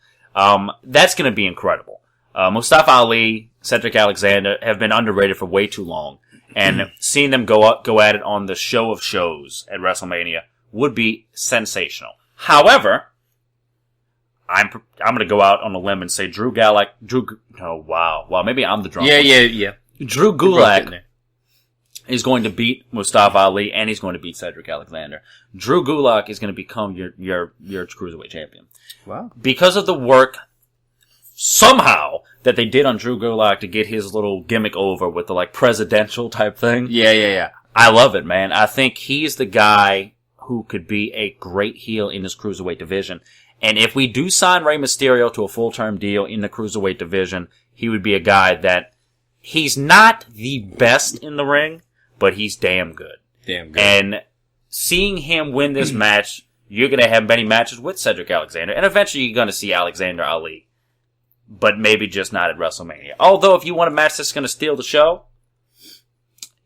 That's going to be incredible. Mustafa Ali, Cedric Alexander have been underrated for way too long. And seeing them go at it on the show of shows at WrestleMania would be sensational. However, I'm going to go out on a limb and say wow, maybe I'm the drunk one. Yeah. Drew Gulak is going to beat Mustafa Ali, and he's going to beat Cedric Alexander. Drew Gulak is going to become your Cruiserweight champion. Wow. Because of the work, somehow, that they did on Drew Gulak to get his little gimmick over with the, presidential type thing. Yeah. I love it, man. I think he's the guy who could be a great heel in this Cruiserweight division. And if we do sign Rey Mysterio to a full-term deal in the Cruiserweight division, he would be a guy that he's not the best in the ring, but he's damn good. Damn good. And seeing him win this match, you're going to have many matches with Cedric Alexander, and eventually you're going to see Alexander Ali. But maybe just not at WrestleMania. Although, if you want a match that's going to steal the show,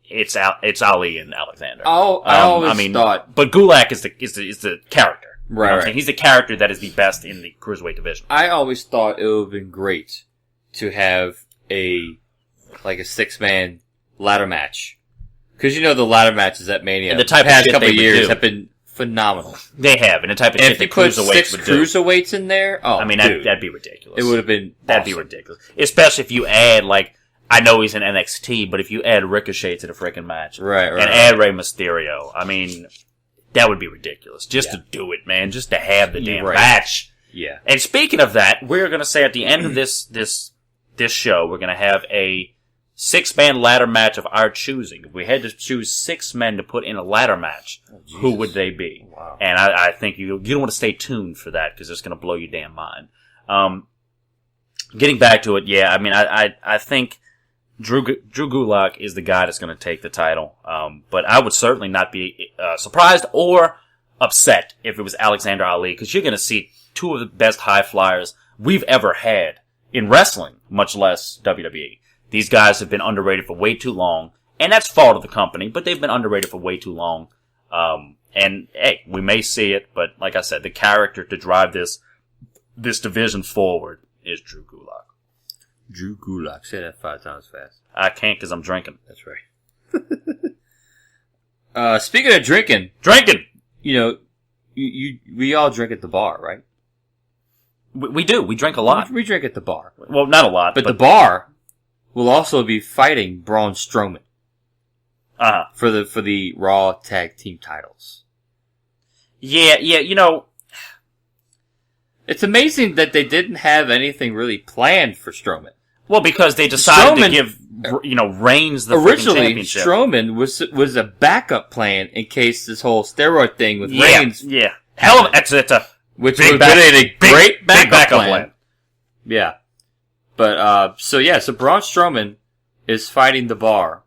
it's Ali and Alexander. I always thought, but Gulak is the character. Right, you know right. He's the character that is the best in the Cruiserweight division. I always thought it would have been great to have a 6-man ladder match. Because the ladder matches at Mania and the type past of couple of years do. have been phenomenal. They have, and the type of shit that Cruiserweights would do. If you put 6 Cruiserweights in there, that'd be ridiculous. It would have been That'd be ridiculous. Especially if you add, I know he's in NXT, but if you add Ricochet to the freaking match. Right. And add Rey Mysterio, that would be ridiculous. Just to do it, man. Just to have the damn match. Yeah. And speaking of that, we're going to say at the end of this show, we're going to have a 6-man ladder match of our choosing. If we had to choose 6 men to put in a ladder match, who would they be? Wow. And I think you don't want to stay tuned for that because it's going to blow your damn mind. Getting back to it, I think Drew Gulak is the guy that's going to take the title. But I would certainly not be surprised or upset if it was Alexander Ali, because you're going to see 2 of the best high flyers we've ever had in wrestling, much less WWE. These guys have been underrated for way too long, and that's fault of the company, but they've been underrated for way too long. And hey, we may see it, but like I said, the character to drive this division forward is Drew Gulak. Drew Gulak. Say that 5 times fast. I can't because I'm drinking. That's right. Speaking of drinking, we all drink at the bar, right? We do. We drink a lot. We drink at the bar. Well, not a lot, but the bar will also be fighting Braun Strowman. For the Raw Tag Team titles. Yeah, it's amazing that they didn't have anything really planned for Strowman. Well, because they decided to give Reigns the originally championship. Strowman was a backup plan in case this whole steroid thing with Reigns. Yeah, hell, it's a which big would have been a great backup plan. Yeah, but so Braun Strowman is fighting the Bar,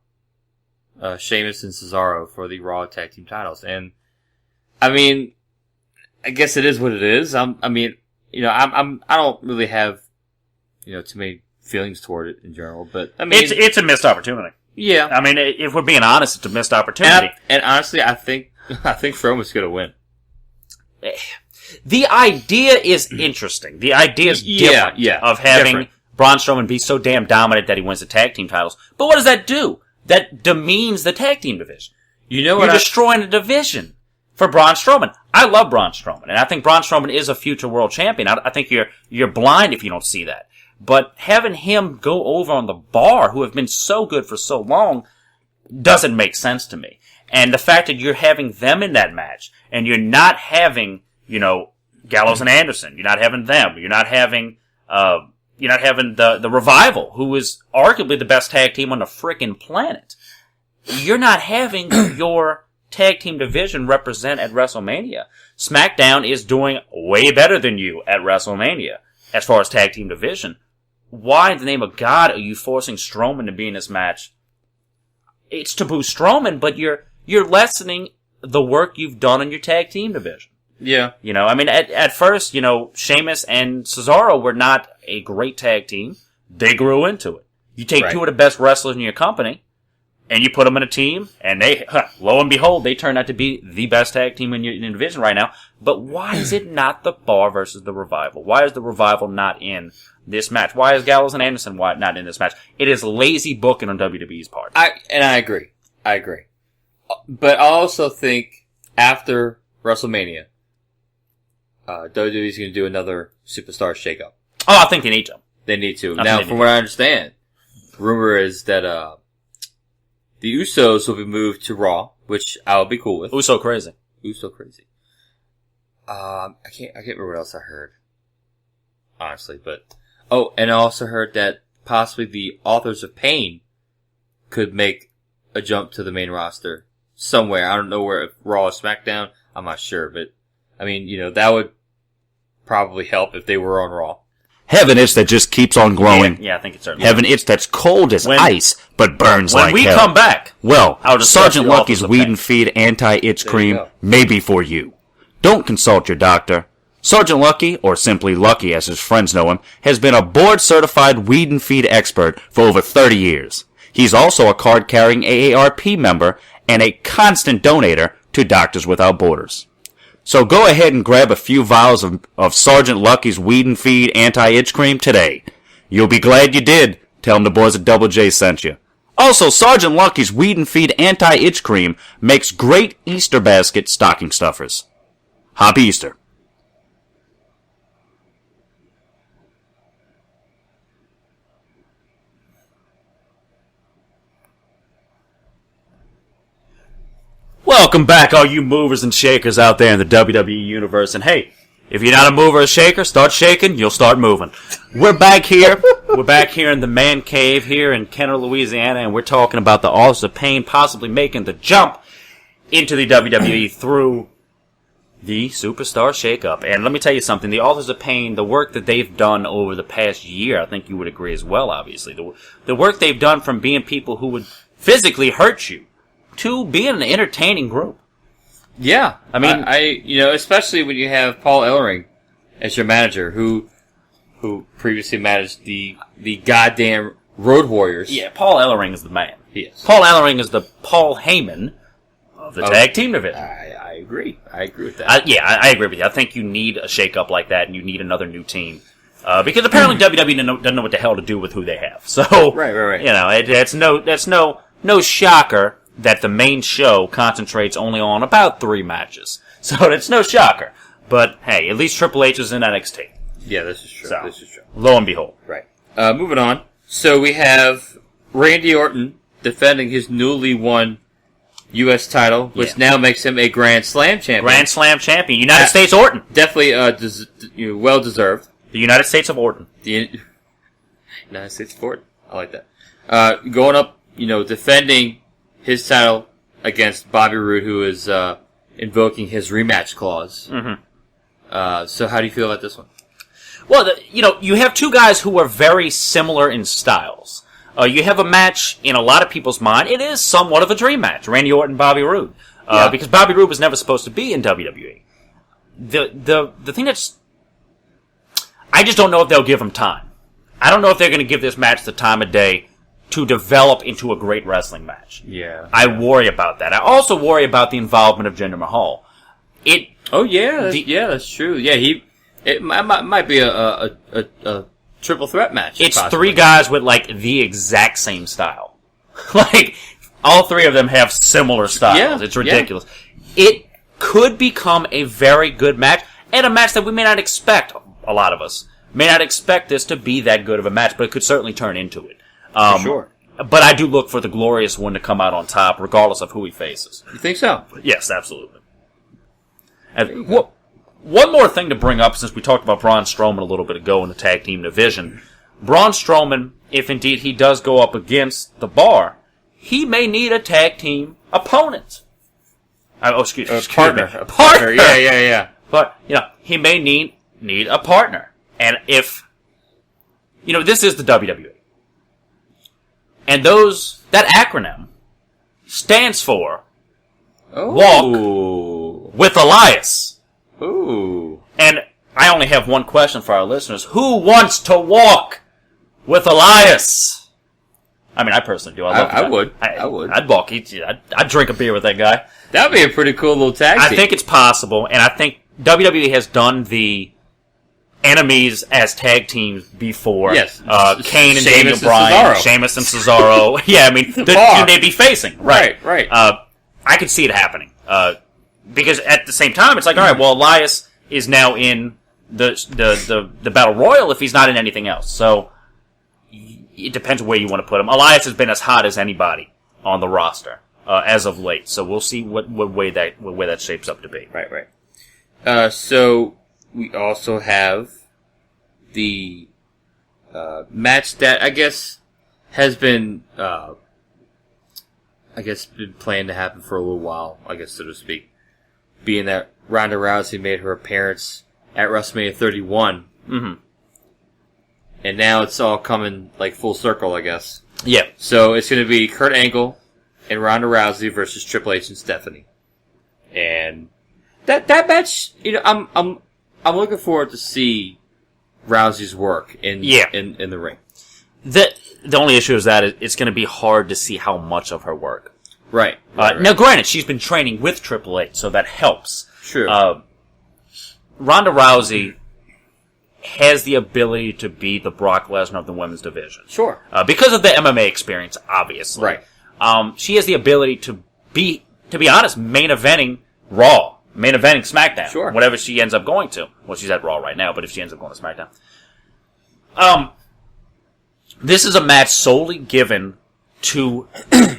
Sheamus and Cesaro for the Raw Tag Team titles, and I guess it is what it is. I don't really have too many feelings toward it in general, but it's a missed opportunity. Yeah, if we're being honest, it's a missed opportunity. And honestly, I think Strowman's going to win. The idea is interesting. The idea is different of having Braun Strowman be so damn dominant that he wins the tag team titles. But what does that do? That demeans the tag team division. You're destroying the division for Braun Strowman. I love Braun Strowman, and I think Braun Strowman is a future world champion. I think you're blind if you don't see that. But having him go over on the Bar, who have been so good for so long, doesn't make sense to me. And the fact that you're having them in that match, and you're not having, Gallows and Anderson, you're not having them, you're not having the Revival, who is arguably the best tag team on the frickin' planet. You're not having your tag team division represent at WrestleMania. SmackDown is doing way better than you at WrestleMania as far as tag team division. Why in the name of God are you forcing Strowman to be in this match? It's to boost Strowman, but you're lessening the work you've done on your tag team division. Yeah. At first, Sheamus and Cesaro were not a great tag team. They grew into it. You take 2 of the best wrestlers in your company, and you put them in a team, and lo and behold, they turn out to be the best tag team in your division right now. But why is it not the Bar versus the Revival? Why is the Revival not in this match? Why is Gallows and Anderson not in this match? It is lazy booking on WWE's part. I agree. But I also think after WrestleMania, WWE's going to do another superstar shakeup. Oh, I think they need to. They need to. Now, from what I understand, rumor is that the Usos will be moved to Raw, which I would be cool with. Uso crazy. I can't remember what else I heard, honestly. But and I also heard that possibly the Authors of Pain could make a jump to the main roster somewhere. I don't know where, if Raw or SmackDown. I'm not sure, but that would probably help if they were on Raw. Heaven Itch that just keeps on glowing. Yeah, I think it's certainly. Heaven Itch that's cold as ice, but burns When like we hell. come back, Well, I'll discuss Sergeant the Lucky's Authors of Weed Pain. and Feed anti-itch There you cream go. may be for you. Don't consult your doctor. Sergeant Lucky, or simply Lucky as his friends know him, has been a board-certified Weed and Feed expert for over 30 years. He's also a card-carrying AARP member and a constant donator to Doctors Without Borders. So go ahead and grab a few vials of Sergeant Lucky's Weed and Feed anti-itch cream today. You'll be glad you did. Tell him the boys at Double J sent you. Also, Sergeant Lucky's Weed and Feed anti-itch cream makes great Easter basket stocking stuffers. Happy Easter. welcome back, all you movers and shakers out there in the WWE universe. And hey, if you're not a mover or shaker, start shaking, you'll start moving. We're back here. We're back here in the man cave here in Kenner, Louisiana, and we're talking about the Authors of Pain possibly making the jump into the WWE through the Superstar Shakeup. And let me tell you something, the Authors of Pain, the work that they've done over the past year, I think you would agree as well, obviously. The work they've done from being people who would physically hurt you to being an entertaining group. Yeah, I mean, especially when you have Paul Ellering as your manager, who previously managed the goddamn Road Warriors. Yeah, Paul Ellering is the man. He is. Paul Ellering is the Paul Heyman of the tag team division. I agree. I agree with that. I agree with you. I think you need a shake-up like that, and you need another new team. Because apparently WWE doesn't know what the hell to do with who they have. So, right. You know, that's no shocker that the main show concentrates only on about 3 matches. So it's no shocker. But hey, at least Triple H is in NXT. Yeah, this is true. So, this is true. Lo and behold. Right. Moving on. So we have Randy Orton defending his newly won U.S. title, which now makes him a Grand Slam champion. Grand Slam champion. United States Orton. Definitely well deserved. The United States of Orton. The United States of Orton. I like that. Going up, defending his title against Bobby Roode, who is invoking his rematch clause. Mm-hmm. So how do you feel about this one? Well, you have 2 guys who are very similar in styles. You have a match, in a lot of people's mind, it is somewhat of a dream match. Randy Orton, Bobby Roode. Because Bobby Roode was never supposed to be in WWE. The thing that's... I just don't know if they'll give him time. I don't know if they're going to give this match the time of day to develop into a great wrestling match. Yeah. I worry about that. I also worry about the involvement of Jinder Mahal. That's true. Yeah, it might be a triple threat match. It's possibly. 3 guys with, the exact same style. All 3 of them have similar styles. Yeah, It's ridiculous. Yeah. It could become a very good match, and a match that we may not expect, a lot of us, may not expect this to be that good of a match, but it could certainly turn into it. For sure. But I do look for the glorious one to come out on top, regardless of who he faces. You think so? Yes, absolutely. And one more thing to bring up, since we talked about Braun Strowman a little bit ago in the tag team division. Braun Strowman, if indeed he does go up against the Bar, he may need a tag team opponent. Excuse partner. me. A partner. Yeah. But, he may need a partner. And if, this is the WWE. And that acronym stands for Walk with Elias. Ooh. And I only have one question for our listeners. Who wants to walk with Elias? I mean, I personally do. I would. I would. I'd walk. I'd drink a beer with that guy. That'd be a pretty cool little tag team. I think it's possible, and I think WWE has done the enemies as tag teams before. Yes. Kane and Sheamus Daniel and Bryan, Cesaro. Sheamus and Cesaro. Yeah, I mean, the team they'd be facing. Right. I could see it happening. Because at the same time, it's like, all right, well, Elias is now in the Battle Royal if he's not in anything else. So it depends where you want to put him. Elias has been as hot as anybody on the roster as of late. So we'll see what way that shapes up to be. Right. So we also have the match that I guess has been been planned to happen for a little while, I guess, so to speak. Being that Ronda Rousey made her appearance at WrestleMania 31. Mm-hmm. And now it's all coming like full circle, I guess. Yeah. So it's going to be Kurt Angle and Ronda Rousey versus Triple H and Stephanie. And that match, I'm looking forward to see Rousey's work in the ring. The only issue is that it's going to be hard to see how much of her work. Right. Now, granted, she's been training with Triple H, so that helps. True. Ronda Rousey has the ability to be the Brock Lesnar of the women's division. Sure. Because of the MMA experience, obviously. Right. She has the ability to be honest, main eventing Raw, main eventing SmackDown. Sure. Whatever she ends up going to. Well, she's at Raw right now, but if she ends up going to SmackDown. This is a match solely given to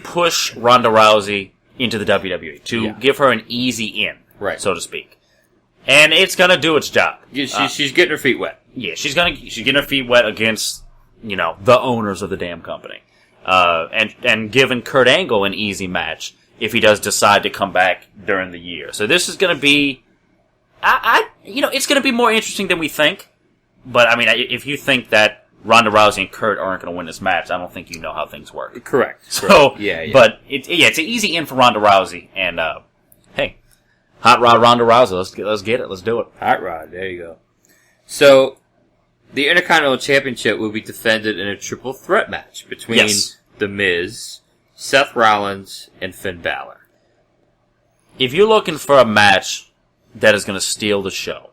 push Ronda Rousey into the WWE, to give her an easy in, right, so to speak. And it's gonna do its job. She's getting her feet wet. Yeah, she's getting her feet wet against, the owners of the damn company. And giving Kurt Angle an easy match if he does decide to come back during the year. So this is gonna be, it's gonna be more interesting than we think. But I mean, if you think that Ronda Rousey and Kurt aren't going to win this match, I don't think you know how things work. Correct. So, yeah. But it's an easy in for Ronda Rousey, and hey, Hot Rod Ronda Rousey, let's get it, let's do it. Hot Rod, there you go. So, the Intercontinental Championship will be defended in a triple threat match between The Miz, Seth Rollins, and Finn Balor. If you're looking for a match that is going to steal the show,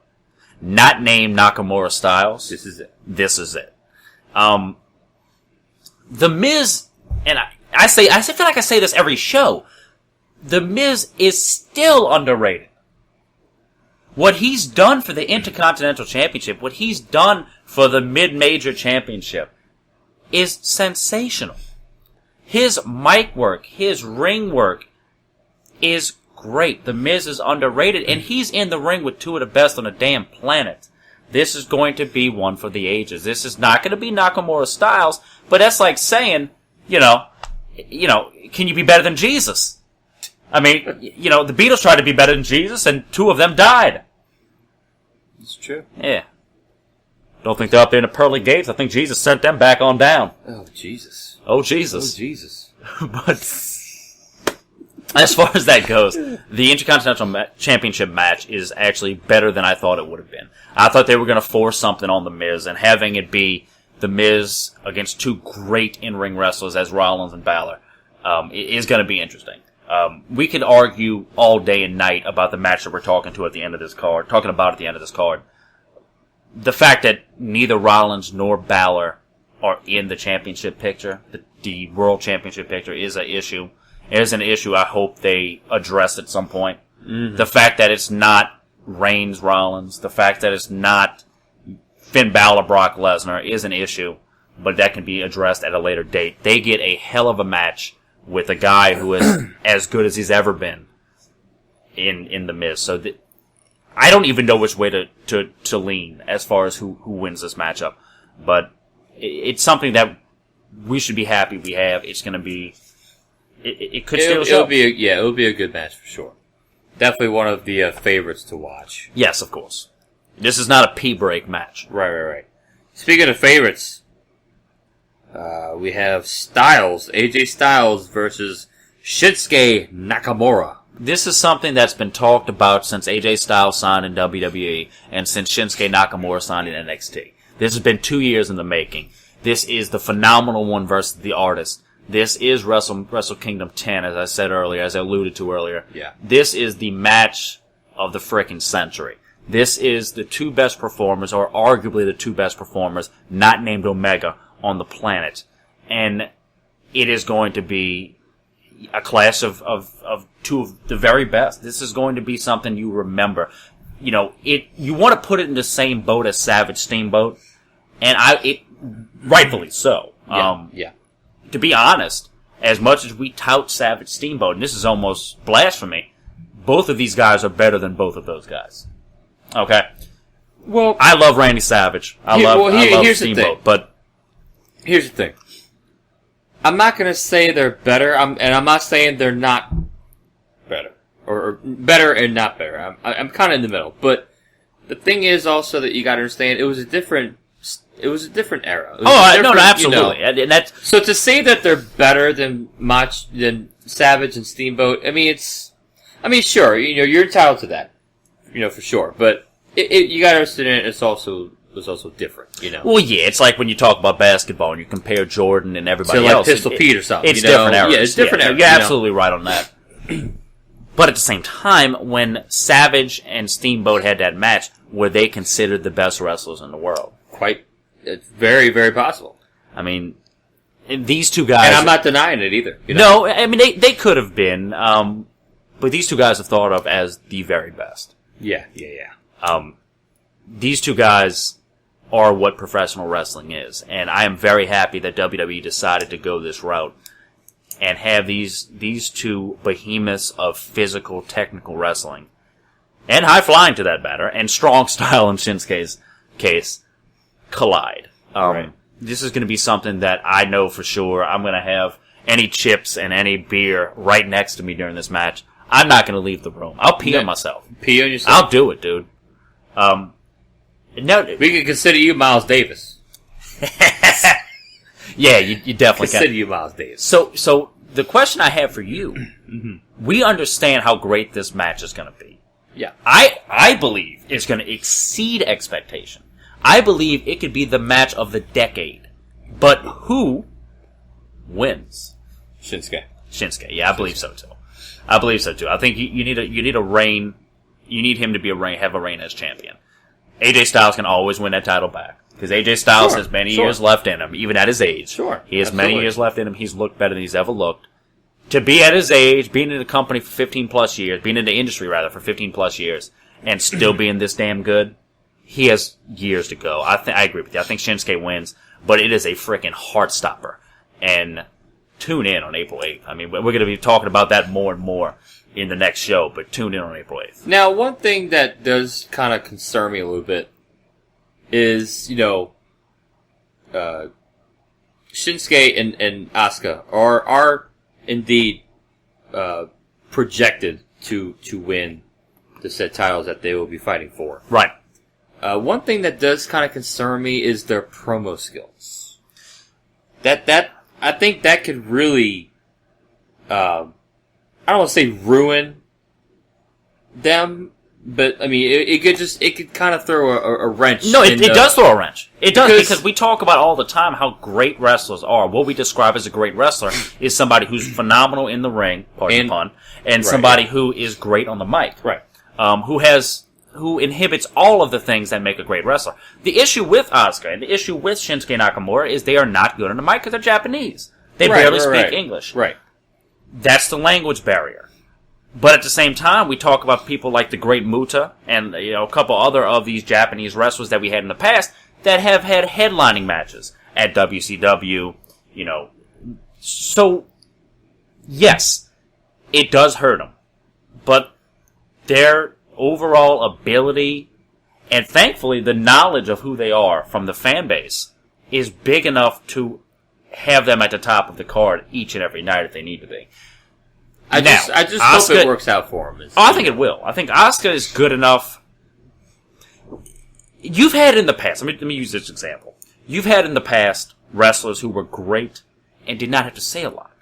not named Nakamura Styles, this is it. This is it. The Miz, and I feel like I say this every show, The Miz is still underrated. What he's done for the Intercontinental Championship, what he's done for the Mid-Major Championship, is sensational. His mic work, his ring work, is great. The Miz is underrated, and he's in the ring with two of the best on the damn planet. This is going to be one for the ages. This is not going to be Nakamura Styles, but that's like saying, can you be better than Jesus? I mean, the Beatles tried to be better than Jesus, and two of them died. It's true. Yeah. Don't think they're up there in the pearly gates. I think Jesus sent them back on down. Oh, Jesus. Oh, Jesus. Oh, Jesus. But as far as that goes, the Intercontinental Championship match is actually better than I thought it would have been. I thought they were going to force something on The Miz, and having it be The Miz against two great in-ring wrestlers as Rollins and Balor is going to be interesting. We could argue all day and night about the match that we're talking about at the end of this card. The fact that neither Rollins nor Balor are in the championship picture, the World Championship picture, is an issue. It is an issue I hope they address at some point. Mm-hmm. The fact that it's not Reigns Rollins, the fact that it's not Finn Balor Brock Lesnar is an issue, but that can be addressed at a later date. They get a hell of a match with a guy who is as good as he's ever been in The Miz. So I don't even know which way to lean as far as who wins this matchup, but it's something that we should be happy we have. It's going to be. It could steal the show. It'll be a good match for sure. Definitely one of the favorites to watch. Yes, of course. This is not a pee break match. Right. Speaking of favorites, we have AJ Styles versus Shinsuke Nakamura. This is something that's been talked about since AJ Styles signed in WWE and since Shinsuke Nakamura signed in NXT. This has been 2 years in the making. This is the phenomenal one versus the artist. This is Wrestle Kingdom 10, as I said earlier, as I alluded to earlier. Yeah. This is the match of the frickin' century. This is the two best performers, or arguably the two best performers, not named Omega, on the planet. And it is going to be a clash of two of the very best. This is going to be something you remember. You want to put it in the same boat as Savage Steamboat, and rightfully so. Yeah. To be honest, as much as we tout Savage Steamboat, and this is almost blasphemy, both of these guys are better than both of those guys. Okay? Well, I love Randy Savage. I love Steamboat, but here's the thing. I'm not going to say they're better, and I'm not saying they're not better. Or better and not better. I'm kind of in the middle. But the thing is also that you got to understand it was a different era. No, absolutely. And that's so to say that they're better than Savage and Steamboat. I mean, sure, you're entitled to that, for sure. But you got to understand it was also different, Well, yeah, it's like when you talk about basketball and you compare Jordan and everybody like else. Pistol Pete or something. It's different eras. Yeah, it's different eras. You're absolutely right on that. But at the same time, when Savage and Steamboat had that match, were they considered the best wrestlers in the world? It's very, very possible. I mean, these two guys... And I'm not denying it either. No, I mean, they could have been, but these two guys are thought of as the very best. Yeah. These two guys are what professional wrestling is, and I am very happy that WWE decided to go this route and have these two behemoths of physical, technical wrestling, and high-flying to that matter, and strong style in Shinsuke's case, collide. Right. This is going to be something that I know for sure. I'm going to have any chips and any beer right next to me during this match. I'm not going to leave the room. I'll pee on myself. Pee on yourself? I'll do it, dude. No, we can consider you Miles Davis. Yeah, you definitely consider can. you Miles Davis. So the question I have for you, we understand how great this match is going to be. Yeah. I believe it's going to exceed expectation. I believe it could be the match of the decade. But who wins? Shinsuke. Yeah, I believe so too. I think you need a reign. You need him to have a reign as champion. AJ Styles can always win that title back. Because AJ Styles has many years left in him, even at his age. Sure. He has many years left in him. He's looked better than he's ever looked. To be at his age, being in the company for 15 plus years, being in the industry rather for 15 plus years, and still being this damn good, he has years to go. I agree with you. I think Shinsuke wins, but it is a freaking heart stopper. And tune in on April 8th. I mean, we're going to be talking about that more and more in the next show, but tune in on April 8th. Now, one thing that does kind of concern me a little bit is, Shinsuke and Asuka are indeed projected to win the said titles that they will be fighting for. Right. One thing that does kind of concern me is their promo skills. That I think that could really, I don't want to say ruin them, but I mean it could kind of throw a wrench. No, it does throw a wrench. It does because we talk about all the time how great wrestlers are. What we describe as a great wrestler is somebody who's phenomenal in the ring, pardon the pun, and somebody who is great on the mic. Right. Who inhibits all of the things that make a great wrestler. The issue with Asuka and the issue with Shinsuke Nakamura is they are not good on the mic because they're Japanese. They barely speak English. Right. That's the language barrier. But at the same time, we talk about people like the great Muta and a couple other of these Japanese wrestlers that we had in the past that have had headlining matches at WCW. So yes, it does hurt them, but their overall ability and thankfully the knowledge of who they are from the fan base is big enough to have them at the top of the card each and every night if they need to be. I just hope it works out for them. I think it will. I think Asuka is good enough. You've had in the past, let me use this example. You've had in the past wrestlers who were great and did not have to say a lot.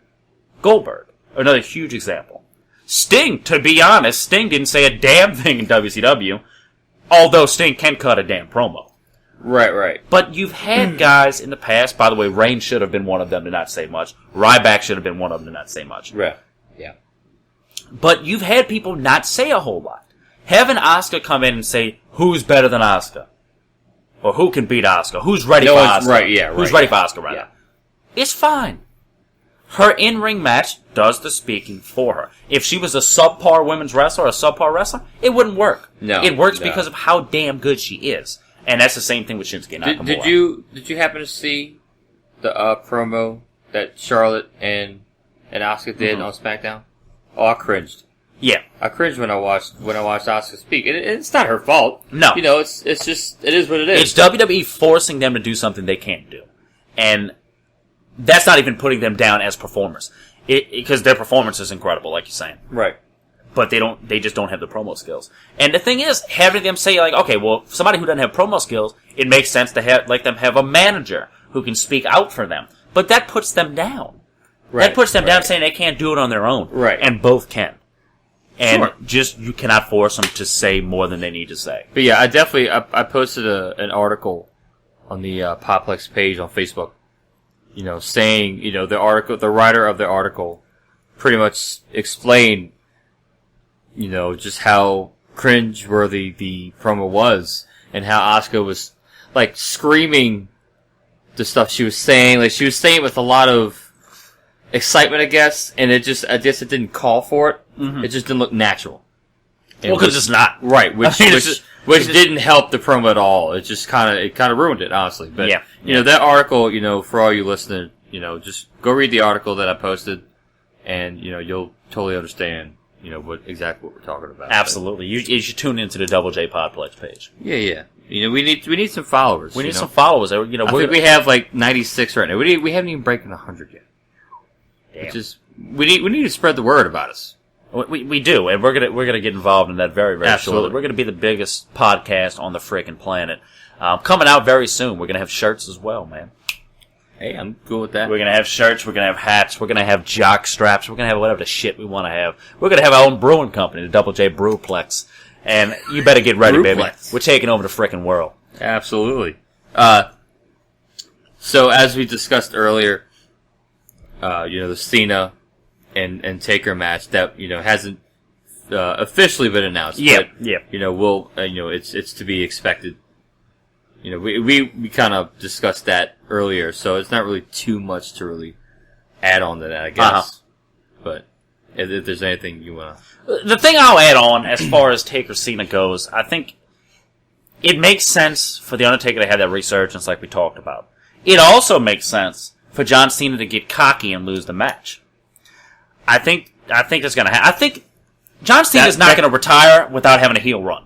Goldberg, another huge example. Sting, to be honest, Sting didn't say a damn thing in WCW, although Sting can cut a damn promo. Right. But you've had guys in the past, by the way, Reigns should have been one of them to not say much. Ryback should have been one of them to not say much. Right. Yeah. But you've had people not say a whole lot. Having Asuka come in and say, who's better than Asuka? Or who can beat Asuka? Who's ready for Asuka? Right, yeah. Who's ready for Asuka, rather? Yeah. It's fine. Her in-ring match does the speaking for her. If she was a subpar women's wrestler or a subpar wrestler, it wouldn't work. No. It works because of how damn good she is. And that's the same thing with Shinsuke Nakamura. Did you happen to see the promo that Charlotte and Asuka did on SmackDown? Oh, I cringed. Yeah. I cringed when I watched Asuka speak. And it's not her fault. No. It's just, it is what it is. It's WWE forcing them to do something they can't do. And that's not even putting them down as performers. Because their performance is incredible, like you're saying. Right. but they just don't have the promo skills. And the thing is, having them say, like, okay, well, somebody who doesn't have promo skills, it makes sense to let them have a manager who can speak out for them. But that puts them down. Right, that puts them down saying they can't do it on their own. Right. And both can. And you cannot force them to say more than they need to say. But yeah, I posted an article on the Podplex page on Facebook, saying, the writer of the article pretty much explained, just how cringeworthy the promo was and how Asuka was, like, screaming the stuff she was saying. Like, she was saying it with a lot of excitement, I guess, and I guess it didn't call for it. Mm-hmm. It just didn't look natural. Well, because it's not. Right, which didn't help the promo at all. It just kind of ruined it, honestly. But, that article, for all you listeners, just go read the article that I posted, and, you'll totally understand, exactly what we're talking about. Absolutely. You should tune into the Double J Podplex page. Yeah. We need some followers. We need some followers. I think we have, like, 96 right now. We haven't even broken 100 yet. Damn. We need to spread the word about us. We do, and we're gonna get involved in that very, very Absolutely. shortly. We're gonna be the biggest podcast on the frickin' planet. Coming out very soon. We're gonna have shirts as well, man. Hey, I'm cool with that. We're gonna have shirts. We're gonna have hats. We're gonna have jock straps. We're gonna have whatever the shit we want to have. We're gonna have our own brewing company, the Double J Brewplex, and you better get ready, baby. We're taking over the frickin' world. Absolutely. So as we discussed earlier, the Cena and Taker match that hasn't officially been announced. Yeah, but, it's to be expected. We kind of discussed that earlier, so it's not really too much to really add on to that, I guess. Uh-huh. But if there's anything you want to... The thing I'll add on, as far as Taker Cena goes, I think it makes sense for The Undertaker to have that resurgence like we talked about. It also makes sense for John Cena to get cocky and lose the match. I think that's going to happen. I think John Cena is not going to retire without having a heel run.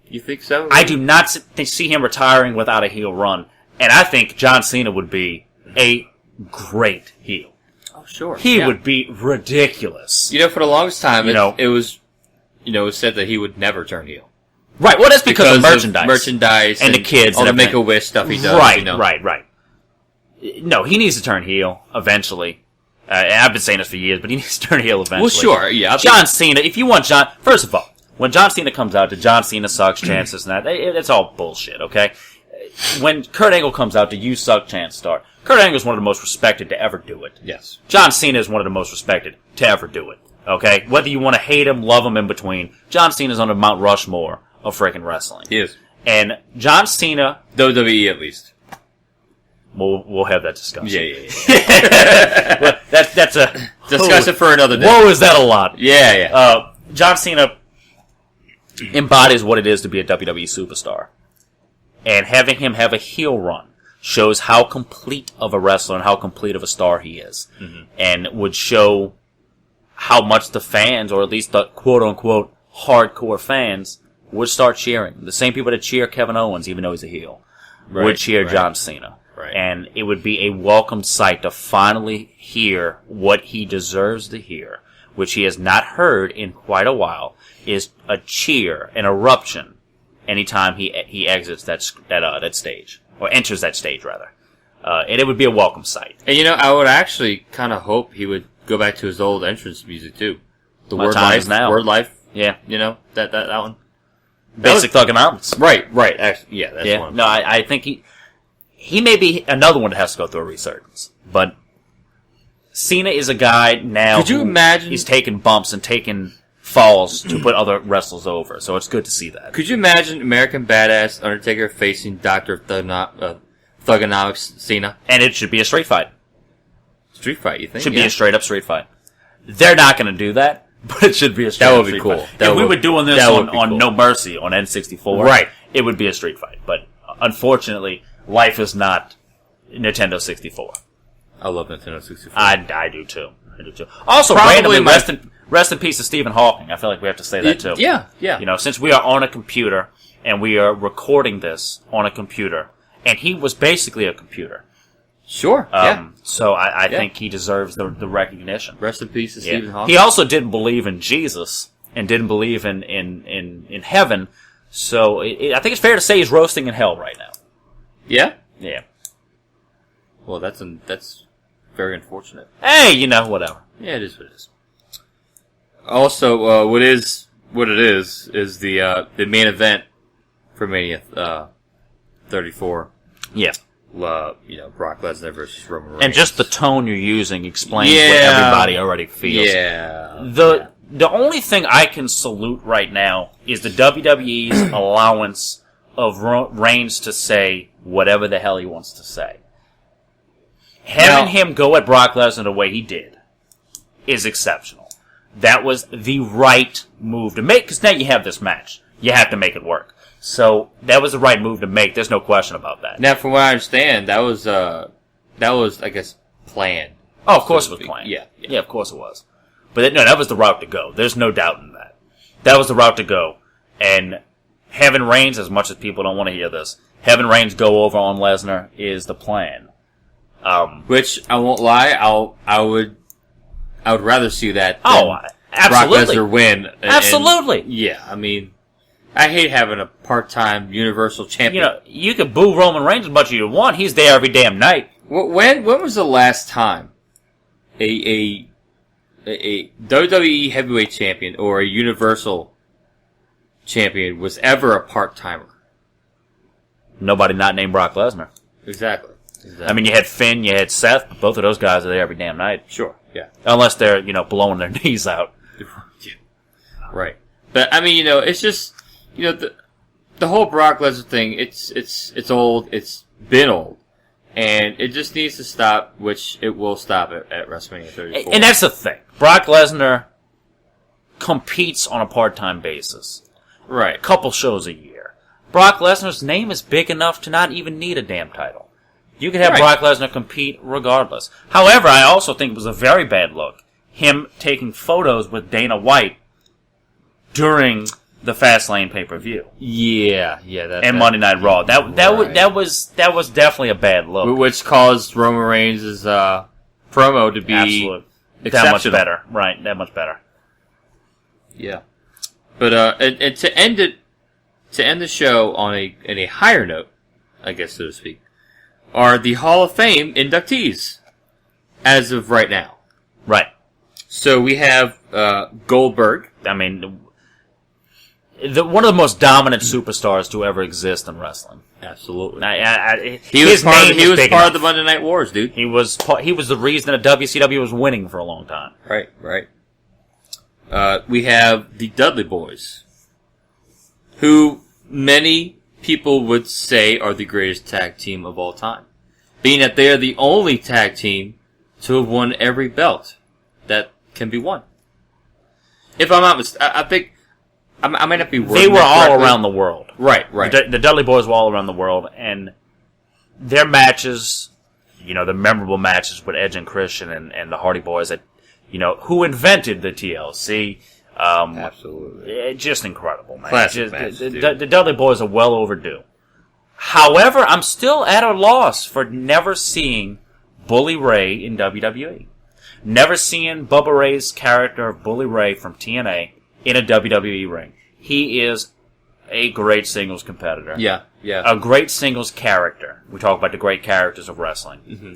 You think so? I do not see him retiring without a heel run. And I think John Cena would be a great heel. Oh, sure. He would be ridiculous. For the longest time, it was said that he would never turn heel. Right. Well, that's because of merchandise. And the kids. All the Make-A-Wish stuff he does. Right. No, he needs to turn heel eventually. I've been saying this for years, but he needs to turn heel eventually. Well, sure, yeah. John Cena, if you want first of all, when John Cena comes out, the John Cena sucks chances and that, it's all bullshit, okay? When Kurt Angle comes out, the you suck chance start. Kurt Angle is one of the most respected to ever do it. Yes. John Cena is one of the most respected to ever do it, okay? Whether you want to hate him, love him, in between, John Cena is on the Mount Rushmore of freaking wrestling. He is. And John Cena... WWE, at least. We'll have that discussion. Yeah. Well, that's a... Discuss it for another day. Whoa, is that a lot? Yeah. John Cena embodies what it is to be a WWE superstar. And having him have a heel run shows how complete of a wrestler and how complete of a star he is. Mm-hmm. And would show how much the fans, or at least the quote-unquote hardcore fans, would start cheering. The same people that cheer Kevin Owens, even though he's a heel, would cheer John Cena. Right. And it would be a welcome sight to finally hear what he deserves to hear, which he has not heard in quite a while, is a cheer, an eruption, anytime he exits that stage, or enters that stage, rather. And it would be a welcome sight. And, I would actually kind of hope he would go back to his old entrance music, too. The My time is now. Word Life. Yeah. That one. Basic Thug and Mountains. Right. Actually, yeah, that's one. No, I think he may be another one that has to go through a resurgence. But Cena is a guy now. Could you imagine? He's taking bumps and taking falls to put other wrestlers over. So it's good to see that. Could you imagine American Badass Undertaker facing Dr. Thugonomics Cena? And it should be a street fight. Street fight, you think? Should be a straight up street fight. They're not going to do that, but it should be a straight up street fight. That would be cool. If we were doing this on No Mercy on N64, right, it would be a street fight. But unfortunately, life is not Nintendo 64. I love Nintendo 64. I do too. Also, randomly, rest in peace to Stephen Hawking. I feel like we have to say that too. Yeah. Since we are on a computer and we are recording this on a computer, and he was basically a computer. Sure. Yeah. So I think he deserves the recognition. Rest in peace to Stephen Hawking. He also didn't believe in Jesus and didn't believe in heaven. So I think it's fair to say he's roasting in hell right now. Yeah. Yeah. Well, that's very unfortunate. Hey, whatever. Yeah, it is what it is. Also, what it is the main event for Mania 34. Yeah. Brock Lesnar versus Roman Reigns. And just the tone you're using explains what everybody already feels. Yeah. The only thing I can salute right now is the WWE's allowance of Reigns to say whatever the hell he wants to say. Having him go at Brock Lesnar the way he did is exceptional. That was the right move to make, because now you have this match. You have to make it work. So that was the right move to make. There's no question about that. Now, from what I understand, that was I guess planned. Oh, of course it was planned. Yeah, of course it was. But that was the route to go. There's no doubt in that. That was the route to go. And having Reigns, as much as people don't want to hear this, having Reigns go over on Lesnar is the plan. Which I won't lie, I would rather see that. Absolutely. Brock Lesnar win. Absolutely. Yeah, I mean, I hate having a part-time Universal Champion. You can boo Roman Reigns as much as you want. He's there every damn night. When was the last time a WWE Heavyweight Champion or a Universal Champion was ever a part-timer? Nobody not named Brock Lesnar. Exactly. I mean, you had Finn, you had Seth, but both of those guys are there every damn night. Sure, yeah. Unless they're, blowing their knees out. Yeah. Right. But, I mean, it's just, the whole Brock Lesnar thing, it's old, it's been old. And it just needs to stop, which it will stop at WrestleMania 34. And that's the thing. Brock Lesnar competes on a part-time basis. Right. A couple shows a year. Brock Lesnar's name is big enough to not even need a damn title. You could have Brock Lesnar compete regardless. However, I also think it was a very bad look. Him taking photos with Dana White during the Fastlane pay-per-view. Yeah. And Monday Night Raw. That was definitely a bad look. Which caused Roman Reigns' promo to be that much better. Right, that much better. Yeah. But and to end the show on a higher note, I guess so to speak, are the Hall of Fame inductees as of right now. Right. So we have Goldberg. I mean, one of the most dominant superstars to ever exist in wrestling. Absolutely. He was part of the Monday Night Wars, dude. He was the reason that WCW was winning for a long time. Right. We have the Dudley Boys, who many people would say are the greatest tag team of all time, being that they are the only tag team to have won every belt that can be won. If I'm not mistaken, I think I might not be. They were all around the world. Right. The Dudley Boys were all around the world, and their matches, the memorable matches with Edge and Christian and the Hardy Boys that, who invented the TLC. Absolutely. Just incredible, man. Classic match, the Dudley Boys are well overdue. However, I'm still at a loss for never seeing Bully Ray in WWE. Never seeing Bubba Ray's character of Bully Ray from TNA in a WWE ring. He is a great singles competitor. Yeah. A great singles character. We talk about the great characters of wrestling. Mm-hmm.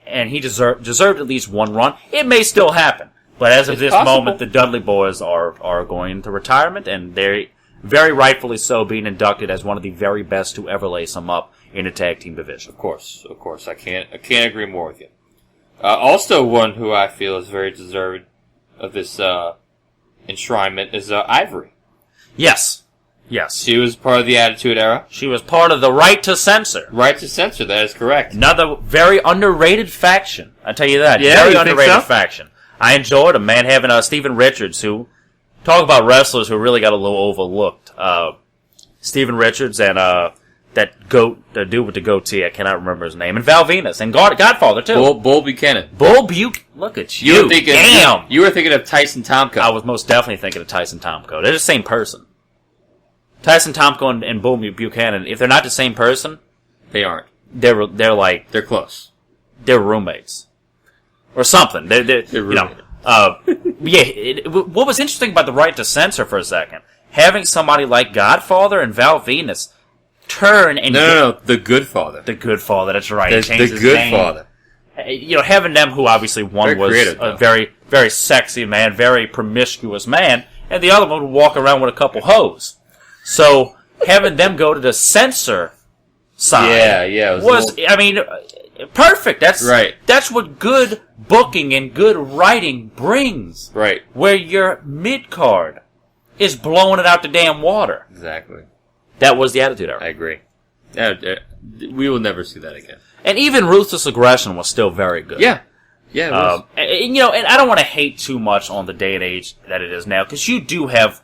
And he deserved at least one run. It may still happen. But as of this moment, the Dudley Boys are going into retirement, and they're very rightfully so being inducted as one of the very best to ever lace them up in the tag team division. Of course. I can't agree more with you. Also, one who I feel is very deserving of this enshrinement is Ivory. Yes. She was part of the Attitude Era. She was part of the Right to Censor. Right to Censor, that is correct. Another very underrated faction. I tell you that. Yeah, very underrated faction. I enjoyed them, man, having Steven Richards, who, talk about wrestlers who really got a little overlooked. Steven Richards and that goat, the dude with the goatee, I cannot remember his name, and Val Venus, and Godfather, too. Bull Buchanan. Look at you. Damn! You were thinking of Tyson Tomko. I was most definitely thinking of Tyson Tomko. They're the same person. Tyson Tomko and Bull Buchanan, if they're not the same person, they aren't. They're like... They're close. they're roommates or something. They're roommates. What was interesting about the right to censor for a second, having somebody like Godfather and Val Venus turn and no, the Good Father. The Good Father. That's right. The Good Father. Having them, who obviously one was a very, very sexy man, very promiscuous man, and the other one would walk around with a couple hoes. So having them go to the censor side, perfect. That's right. That's what good booking and good writing brings. Right. Where your mid card is blowing it out the damn water. Exactly. That was the Attitude Era. I agree. We will never see that again. And even Ruthless Aggression was still very good. Yeah. Yeah, it was. And I don't want to hate too much on the day and age that it is now, because you do have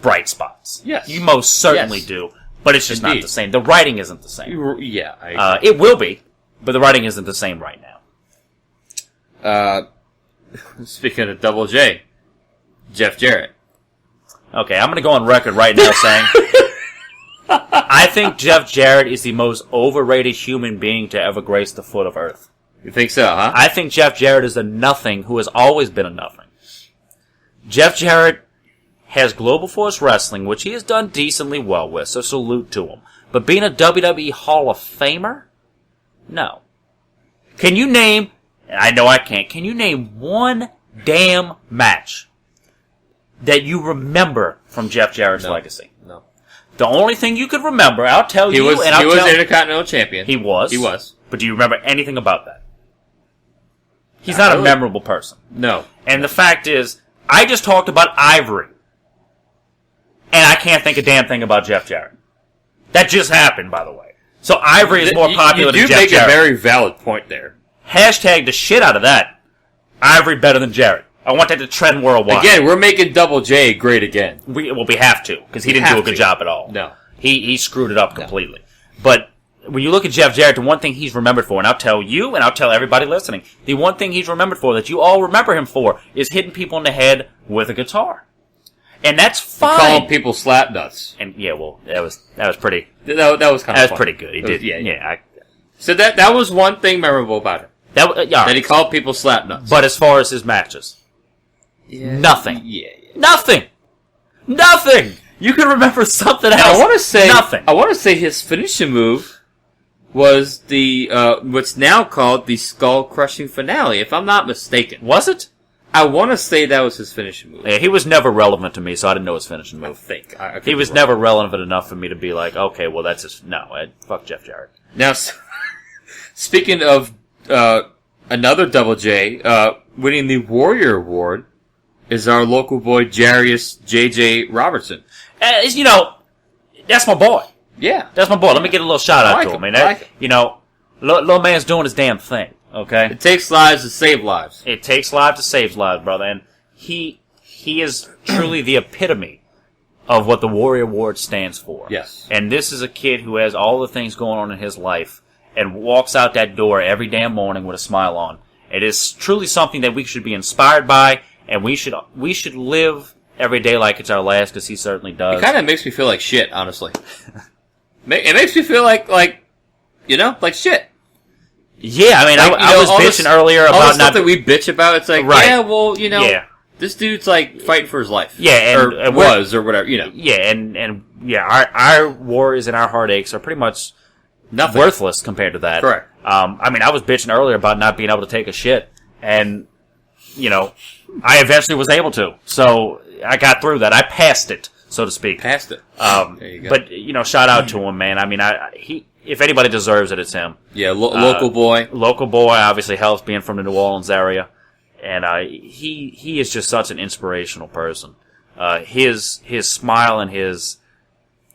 bright spots. Yes. You most certainly do. But it's just not the same. The writing isn't the same. Yeah, I agree. It will be, but the writing isn't the same right now. Speaking of Double J, Jeff Jarrett. Okay, I'm going to go on record right now saying I think Jeff Jarrett is the most overrated human being to ever grace the foot of Earth. You think so, huh? I think Jeff Jarrett is a nothing who has always been a nothing. Jeff Jarrett has Global Force Wrestling, which he has done decently well with, so salute to him. But being a WWE Hall of Famer? No. Can you name, I know I can't, can you name one damn match that you remember from Jeff Jarrett's legacy? No. The only thing you could remember, I'll tell he you, was, and I'll he tell was Intercontinental Champion. He was. He was. But do you remember anything about that? He's not a memorable person. No. And the fact is, I just talked about Ivory. And I can't think a damn thing about Jeff Jarrett. That just happened, by the way. So Ivory is more popular than Jeff Jarrett. You do make a very valid point there. Hashtag the shit out of that. Ivory better than Jarrett. I want that to trend worldwide. Again, we're making Double J great again. We have to, because he didn't do a good job at all. No. He screwed it up completely. But when you look at Jeff Jarrett, the one thing he's remembered for, and I'll tell you, and I'll tell everybody listening, the one thing he's remembered for, that you all remember him for, is hitting people in the head with a guitar. And that's fine. Calling people slap nuts. And that was pretty. That was kind of. That was pretty good. He did. So that was one thing memorable about him. That he called people slap nuts. But as far as his matches, nothing. Yeah. Nothing. You can remember something else. I want to say nothing. I want to say his finishing move was the what's now called the skull crushing finale, if I'm not mistaken. Was it? I want to say that was his finishing move. Yeah, he was never relevant to me, so I didn't know his finishing move. He was never relevant enough for me to be like, okay, well, that's his... No, fuck Jeff Jarrett. Now, speaking of another Double J, winning the Warrior Award is our local boy, Jarius J.J. Robertson. That's my boy. Yeah. That's my boy. Let me get a little shout out to him. Little man's doing his damn thing. Okay, it takes lives to save lives. It takes lives to save lives, brother. And he is truly the epitome of what the Warrior Award stands for. Yes. And this is a kid who has all the things going on in his life and walks out that door every damn morning with a smile on. It is truly something that we should be inspired by, and we should live every day like it's our last, because he certainly does. It kind of makes me feel like shit, honestly. It makes me feel like shit. Yeah, I mean, I was bitching earlier about all the stuff that we bitch about. It's like, right. This dude's like fighting for his life. Yeah, or whatever. Yeah, our worries and our heartaches are pretty much nothing, worthless compared to that. Correct. I mean, I was bitching earlier about not being able to take a shit, and I eventually was able to. So I got through that. I passed it, so to speak. Passed it. There you go. But shout out to him, man. I mean, if anybody deserves it, it's him. Yeah, local boy. Local boy obviously helps, being from the New Orleans area, and he is just such an inspirational person. His smile and his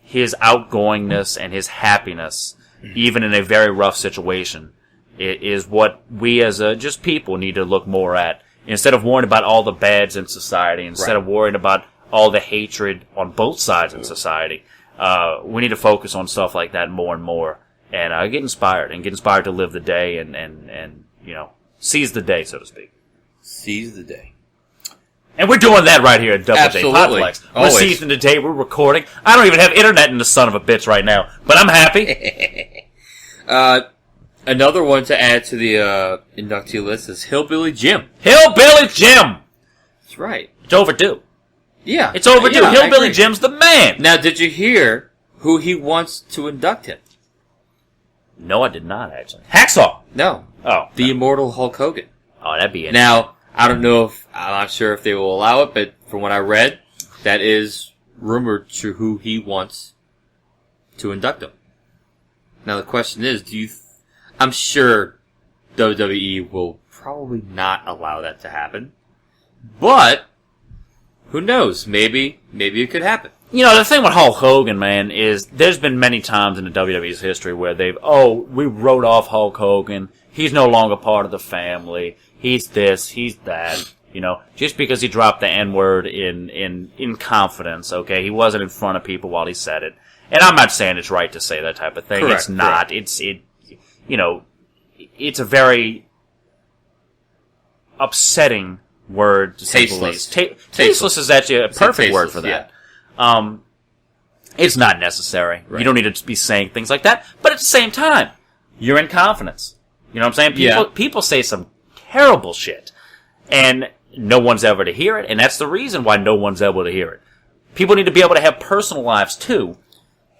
outgoingness and his happiness, even in a very rough situation, is what we as just people need to look more at. Instead of worrying about all the bads in society, instead of worrying about all the hatred on both sides in society, we need to focus on stuff like that more and more, and get inspired to live the day and seize the day, so to speak. Seize the day. And we're doing that right here at Double J Podplex. We're Always. seizing the day. We're recording. I don't even have internet in the son of a bitch right now, but I'm happy. Another one to add to the inductee list is Hillbilly Jim. Hillbilly Jim! That's right. It's overdue. Yeah. It's overdue. Yeah, Hillbilly Jim's the man! Now, did you hear who he wants to induct him? No, I did not, actually. Hacksaw! No. Oh. The immortal Hulk Hogan. Oh, that'd be it. Now, I'm not sure if they will allow it, but from what I read, that is rumored to who he wants to induct him. Now, the question is, I'm sure WWE will probably not allow that to happen. But, who knows? Maybe it could happen. You know, the thing with Hulk Hogan, man, is there's been many times in the WWE's history where we wrote off Hulk Hogan. He's no longer part of the family. He's this, he's that. You know, just because he dropped the N-word in confidence, okay? He wasn't in front of people while he said it. And I'm not saying it's right to say that type of thing. Correct, it's not. correct. It's a very upsetting word to say the Tasteless. least. Tasteless is actually a perfect word for that. Yeah. It's not necessary. Right. You don't need to be saying things like that. But at the same time, you're in confidence. You know what I'm saying? People say some terrible shit. And no one's ever to hear it. And that's the reason why no one's able to hear it. People need to be able to have personal lives, too.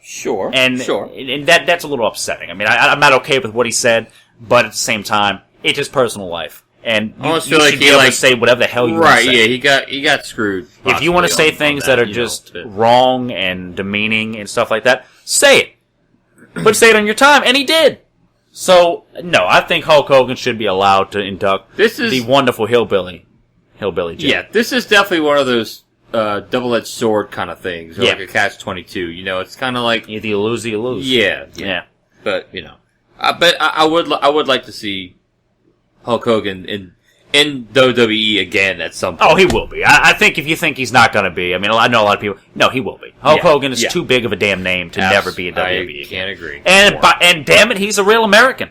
Sure. And that's a little upsetting. I mean, I'm not okay with what he said, but at the same time, it's his personal life. And you should be able to say whatever the hell you want to say. Right, yeah, he got screwed. If you want to say things that are just wrong and demeaning and stuff like that, say it. But say it on your time, and he did. So, no, I think Hulk Hogan should be allowed to induct the wonderful Hillbilly Jim. Yeah, this is definitely one of those double-edged sword kind of things, or like a catch-22. You know, it's kind of like either you lose or you lose. Yeah. But you know, I would like to see Hulk Hogan in WWE again at some point. Oh, he will be. I think if you think he's not going to be, I mean, I know a lot of people. No, he will be. Hulk Hogan is too big of a damn name to never be in WWE. I can't agree. And damn it, he's a real American.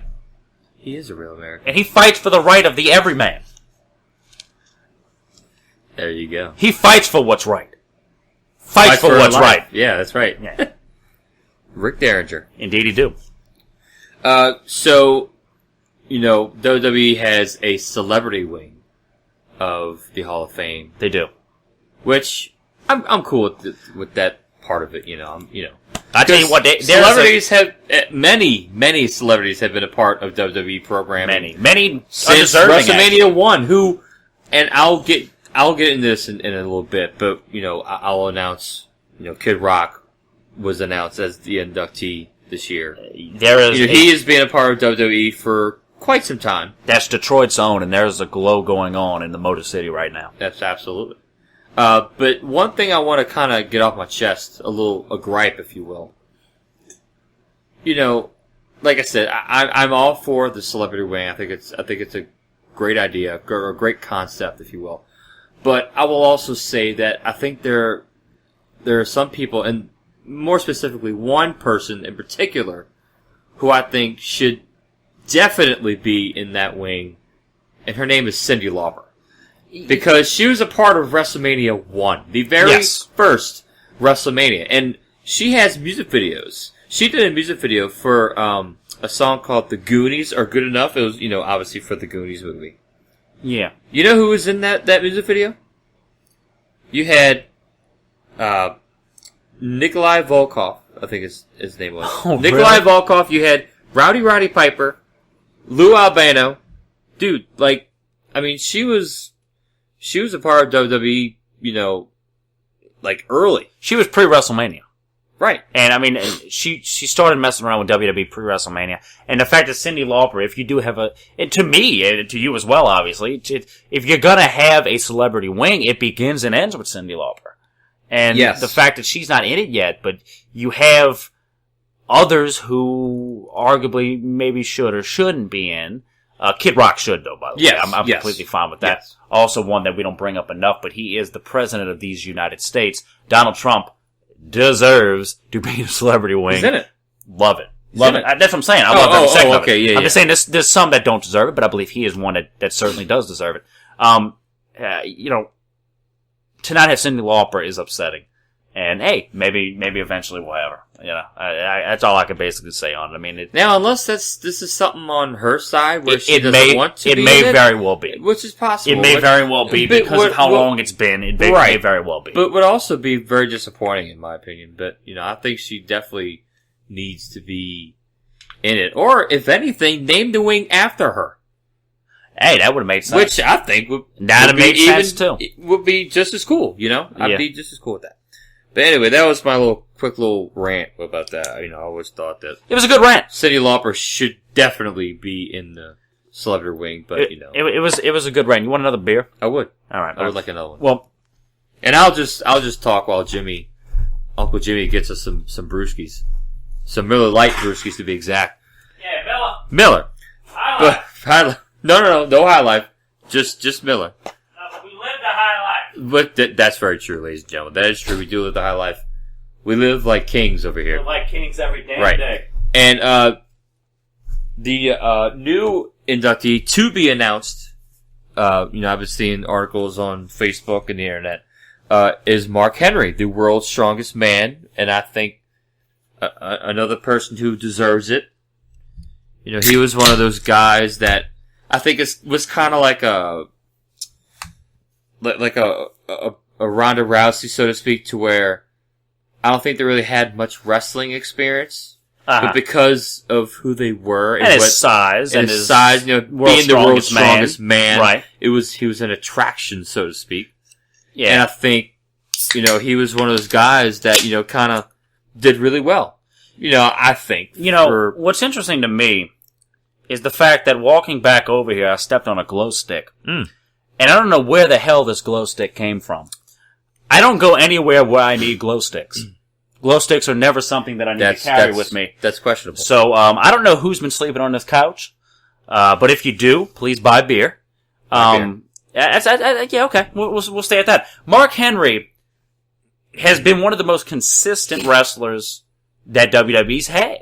He is a real American, and he fights for the right of the everyman. There you go. He fights for what's right. Fights for what's right. Yeah, that's right. Yeah. Rick Derringer. Indeed he do. So, you know, WWE has a celebrity wing of the Hall of Fame. They do. Which, I'm cool with that part of it, you know. I tell you what, celebrities many celebrities have been a part of WWE programming. Many since WrestleMania 1, and I'll get into this in a little bit, but, you know, I'll announce, you know, Kid Rock was announced as the inductee this year. He has been a part of WWE for quite some time. That's Detroit's own, and there's a glow going on in the Motor City right now. That's absolutely. But one thing I want to kind of get off my chest, a gripe, if you will. You know, like I said, I'm all for the celebrity wing. I think it's a great idea, or a great concept, if you will. But I will also say that I think there are some people, and more specifically one person in particular, who I think should definitely be in that wing, and her name is Cyndi Lauper. Because she was a part of WrestleMania 1, the very first WrestleMania, and she has music videos. She did a music video for a song called The Goonies, or Good Enough. It was, you know, obviously for the Goonies movie. Yeah. You know who was in that music video? You had Nikolai Volkov, I think his name was. Oh, Nikolai really? Volkov, you had Roddy Piper, Lou Albano. Dude, like, I mean, she was a part of WWE, you know, like early. She was pre-WrestleMania. Right. And I mean, she started messing around with WWE pre-WrestleMania. And the fact that Cyndi Lauper, if you do have and to me, and to you as well, obviously, if you're gonna have a celebrity wing, it begins and ends with Cyndi Lauper. And the fact that she's not in it yet, but you have others who arguably maybe should or shouldn't be in. Kid Rock should, though, by the way. I'm completely fine with that. Yes. Also one that we don't bring up enough, but he is the president of these United States. Donald Trump deserves to be in a celebrity wing. He's in it. Love it. Love it. That's what I'm saying. I love every second of it. Yeah, I'm just saying there's some that don't deserve it, but I believe he is one that certainly does deserve it. You know, to not have Cyndi Lauper is upsetting. And hey, maybe eventually we'll have her. You know, that's all I can basically say on it. I mean, now unless this is something on her side where she doesn't may, want to it be may in very well be, which is possible. It may very well be because of how long it's been. It may very well be, but would also be very disappointing in my opinion. But I think she definitely needs to be in it, or if anything, name the wing after her. Hey, that would have made sense. Which I think would made sense too. It would be just as cool. I'd be just as cool with that. But anyway, that was my quick little rant about that. I always thought that it was a good rant. Cyndi Lauper should definitely be in the celebrity wing, but it was a good rant. You want another beer? I would. All right, I would like another one. Well, and I'll just talk while Uncle Jimmy gets us some brewskis, some Miller Lite brewskis to be exact. Yeah, Miller. High No High Life, just Miller. we live the high life. But that's very true, ladies and gentlemen. That is true. We do live the high life. We live like kings over here. We live like kings every damn day. And the new inductee to be announced, I've been seeing articles on Facebook and the internet, is Mark Henry, the world's strongest man, and I think another person who deserves it. He was one of those guys that I think was kind of like a Ronda Rousey, so to speak, to where I don't think they really had much wrestling experience, but because of who they were and his size, being the world's strongest man, right? He was an attraction, so to speak. Yeah, and I think he was one of those guys that kind of did really well. I think what's interesting to me is the fact that walking back over here, I stepped on a glow stick. And I don't know where the hell this glow stick came from. I don't go anywhere where I need glow sticks. Glow sticks are never something that I need to carry with me. That's questionable. So, I don't know who's been sleeping on this couch. But if you do, please buy beer. Yeah, okay. We'll stay at that. Mark Henry has been one of the most consistent wrestlers that WWE's had.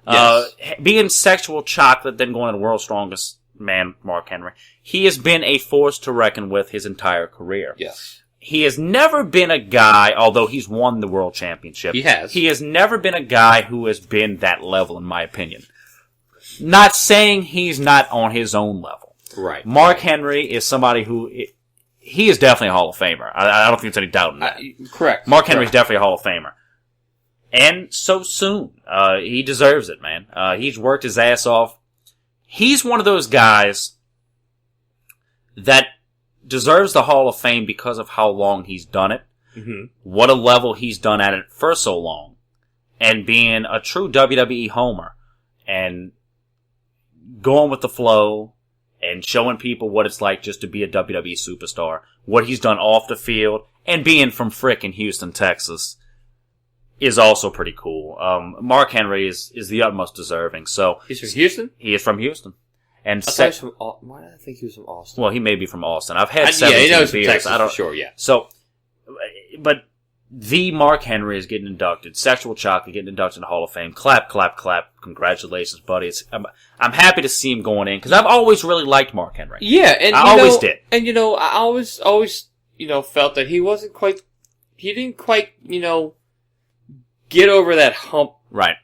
Yes. Being sexual chocolate, then going to the world's strongest man, Mark Henry. He has been a force to reckon with his entire career. Yes. He has never been a guy, although he's won the world championship. He has. He has never been a guy who has been that level, in my opinion. Not saying he's not on his own level. Right. Mark Henry is somebody who, he is definitely a Hall of Famer. I don't think there's any doubt in that. Correct. Mark Henry is definitely a Hall of Famer. And so soon. He deserves it, man. He's worked his ass off. He's one of those guys that deserves the Hall of Fame because of how long he's done it. Mm-hmm. What a level he's done at it for so long. And being a true WWE homer. And going with the flow. And showing people what it's like just to be a WWE superstar. What he's done off the field. And being from frickin' Houston, Texas. Is also pretty cool. Mark Henry is the utmost deserving. So he's from Houston? He is from Houston. And why did I think he was from Austin? Well, he may be from Austin. I've had 17 beers. From Texas, I don't, for sure, yeah. So, but the Mark Henry is getting inducted. Sexual Chocolate getting inducted in the Hall of Fame. Clap, clap, clap. Congratulations, buddy. I'm happy to see him going in because I've always really liked Mark Henry. Yeah, and I always did. And I always felt that he didn't quite get over that hump, right?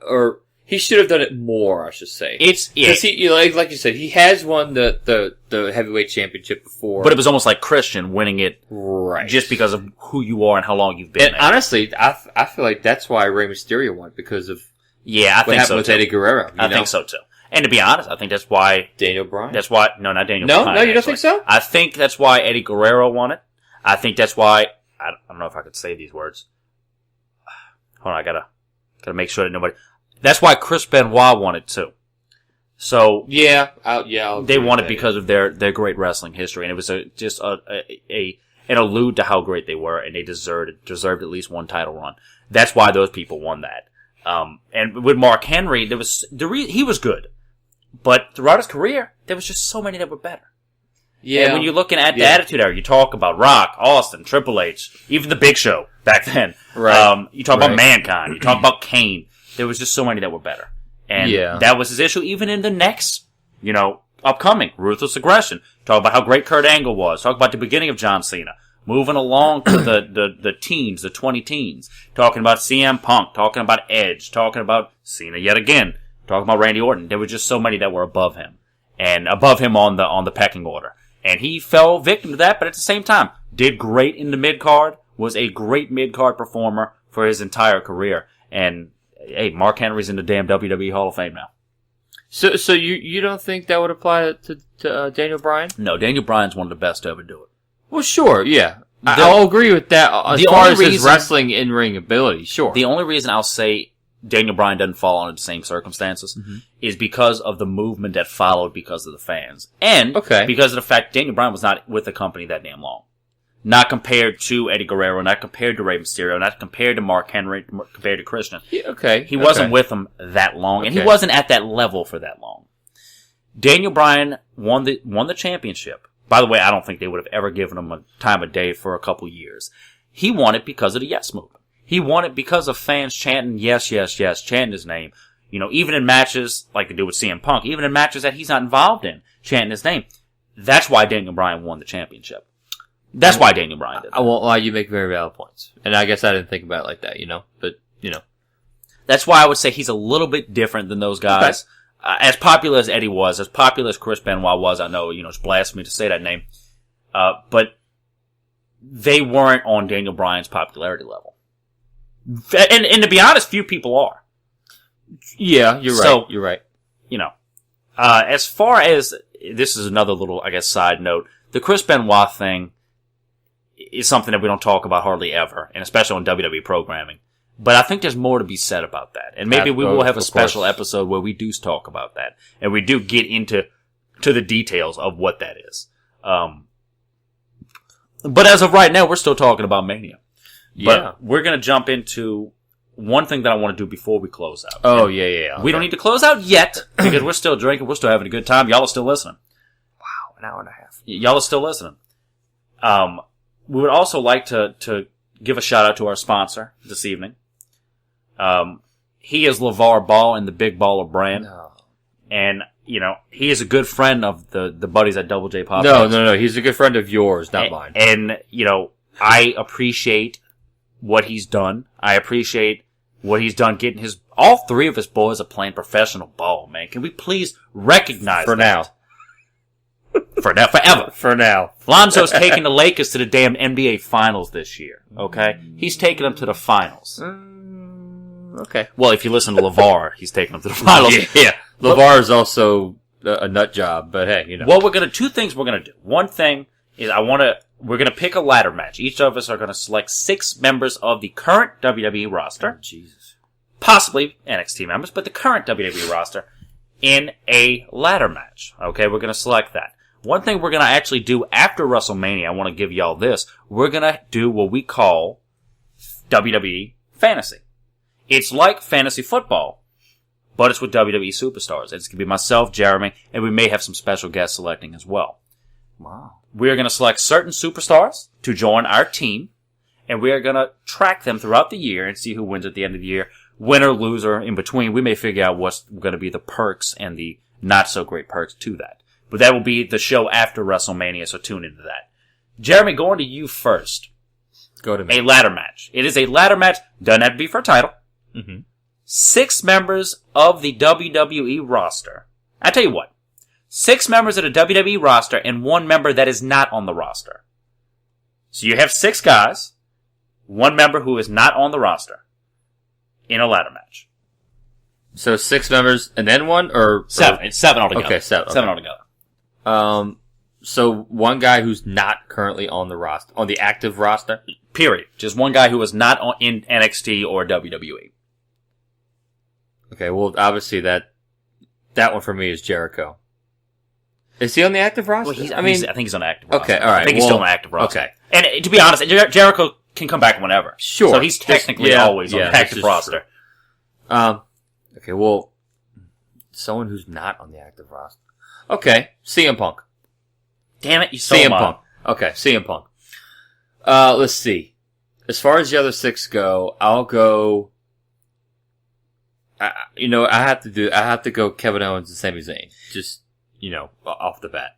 Or he should have done it more. I should say because he, like you said, he has won the heavyweight championship before, but it was almost like Christian winning it, right? Just because of who you are and how long you've been. And honestly, I feel like that's why Rey Mysterio won because of I think happened with Eddie Guerrero. I think so too. And to be honest, I think that's why Daniel Bryan. That's why not Daniel Bryan. No, you don't think so? I think that's why Eddie Guerrero won it. I think that's why I don't know if I could say these words. Hold on, I gotta make sure that nobody. That's why Chris Benoit won it too. So they won it because of their great wrestling history, and it was an allude to how great they were, and they deserved at least one title run. That's why those people won that. And with Mark Henry, he was good, but throughout his career, there was just so many that were better. Yeah. And when you're looking at the Attitude Era, you talk about Rock, Austin, Triple H, even the Big Show back then. Right. You talk about Mankind, you talk about Kane. There was just so many that were better. And that was his issue even in the next, upcoming, Ruthless Aggression. Talk about how great Kurt Angle was. Talk about the beginning of John Cena. moving along to the teens, the 20 teens, talking about CM Punk, talking about Edge, talking about Cena yet again, talking about Randy Orton. There were just so many that were above him, and above him on the pecking order. And he fell victim to that, but at the same time, did great in the mid-card, was a great mid-card performer for his entire career. And, hey, Mark Henry's in the damn WWE Hall of Fame now. So you don't think that would apply to Daniel Bryan? No, Daniel Bryan's one of the best to ever do it. Well, sure, yeah. I'll agree with that as far as his wrestling in-ring ability, sure. The only reason I'll say Daniel Bryan doesn't fall under the same circumstances is because of the movement that followed because of the fans. And because of the fact Daniel Bryan was not with the company that damn long. Not compared to Eddie Guerrero, not compared to Rey Mysterio, not compared to Mark Henry, compared to Christian. Yeah, he wasn't with them that long, and he wasn't at that level for that long. Daniel Bryan won the championship. By the way, I don't think they would have ever given him a time of day for a couple years. He won it because of the Yes movement. He won it because of fans chanting yes, yes, yes, chanting his name. You know, even in matches like they do with CM Punk, even in matches that he's not involved in, chanting his name. That's why Daniel Bryan won the championship. That's why Daniel Bryan did that. I won't lie, you make very valid points. And I guess I didn't think about it like that, but, That's why I would say he's a little bit different than those guys. Okay. As popular as Eddie was, as popular as Chris Benoit was, I know, it's blasphemy to say that name. But they weren't on Daniel Bryan's popularity level. And to be honest, few people are. Yeah, you're right. So, you're right. As far as, this is another little, I guess, side note, the Chris Benoit thing is something that we don't talk about hardly ever, and especially on WWE programming. But I think there's more to be said about that. And maybe we will have a special episode where we do talk about that. And we do get into the details of what that is. But as of right now, we're still talking about Mania. Yeah. But we're going to jump into one thing that I want to do before we close out. Oh, yeah. Okay. We don't need to close out yet, because we're still drinking, we're still having a good time. Y'all are still listening. Wow, an hour and a half. Y'all are still listening. We would also like to give a shout out to our sponsor this evening. He is LeVar Ball in the Big Baller brand. No. And, he is a good friend of the buddies at Double J Pop. No. He's a good friend of yours, not mine. And, I appreciate what he's done. I appreciate what he's done getting all three of his boys are playing professional ball, man. Can we please recognize that? Now. For now, forever. For now. Lonzo's taking the Lakers to the damn NBA Finals this year, okay? He's taking them to the Finals. Okay. Well, if you listen to LeVar, he's taking them to the Finals. Yeah. LeVar is also a nut job, but hey, Well, two things we're gonna do. One thing is we're gonna pick a ladder match. Each of us are gonna select 6 members of the current WWE roster. Oh, Jesus. Possibly NXT members, but the current WWE roster in a ladder match. Okay, we're gonna select that. One thing we're going to actually do after WrestleMania, I want to give y'all this. We're going to do what we call WWE Fantasy. It's like fantasy football, but it's with WWE superstars. It's going to be myself, Jeremy, and we may have some special guests selecting as well. Wow. We are going to select certain superstars to join our team, and we are going to track them throughout the year and see who wins at the end of the year. Winner, loser, in between. We may figure out what's going to be the perks and the not so great perks to that. But that will be the show after WrestleMania, so tune into that. Jeremy, going to you first. Go to me. A ladder match. It is a ladder match. Doesn't have to be for a title. Mm-hmm. 6 members of the WWE roster. I tell you what. 6 members of the WWE roster and 1 member that is not on the roster. So you have 6 guys, 1 member who is not on the roster in a ladder match. So 6 members and then 1, or 7? It's 7 altogether. Okay, 7. 7 altogether. So 1 guy who's not currently on the roster, on the active roster? Period. Just 1 guy who is not in NXT or WWE. Okay, well, obviously that one for me is Jericho. Is he on the active roster? Well, I think he's on the active roster. Okay, alright. I think he's still on the active roster. Okay. And to be honest, Jericho can come back whenever. Sure. So he's technically always on the active roster. Okay, well, someone who's not on the active roster. Okay, CM Punk. Damn it, you stole CM mine. Punk. Okay, CM Punk. Let's see. As far as the other 6 go, I'll go. I have to go Kevin Owens and Sami Zayn. Just, off the bat.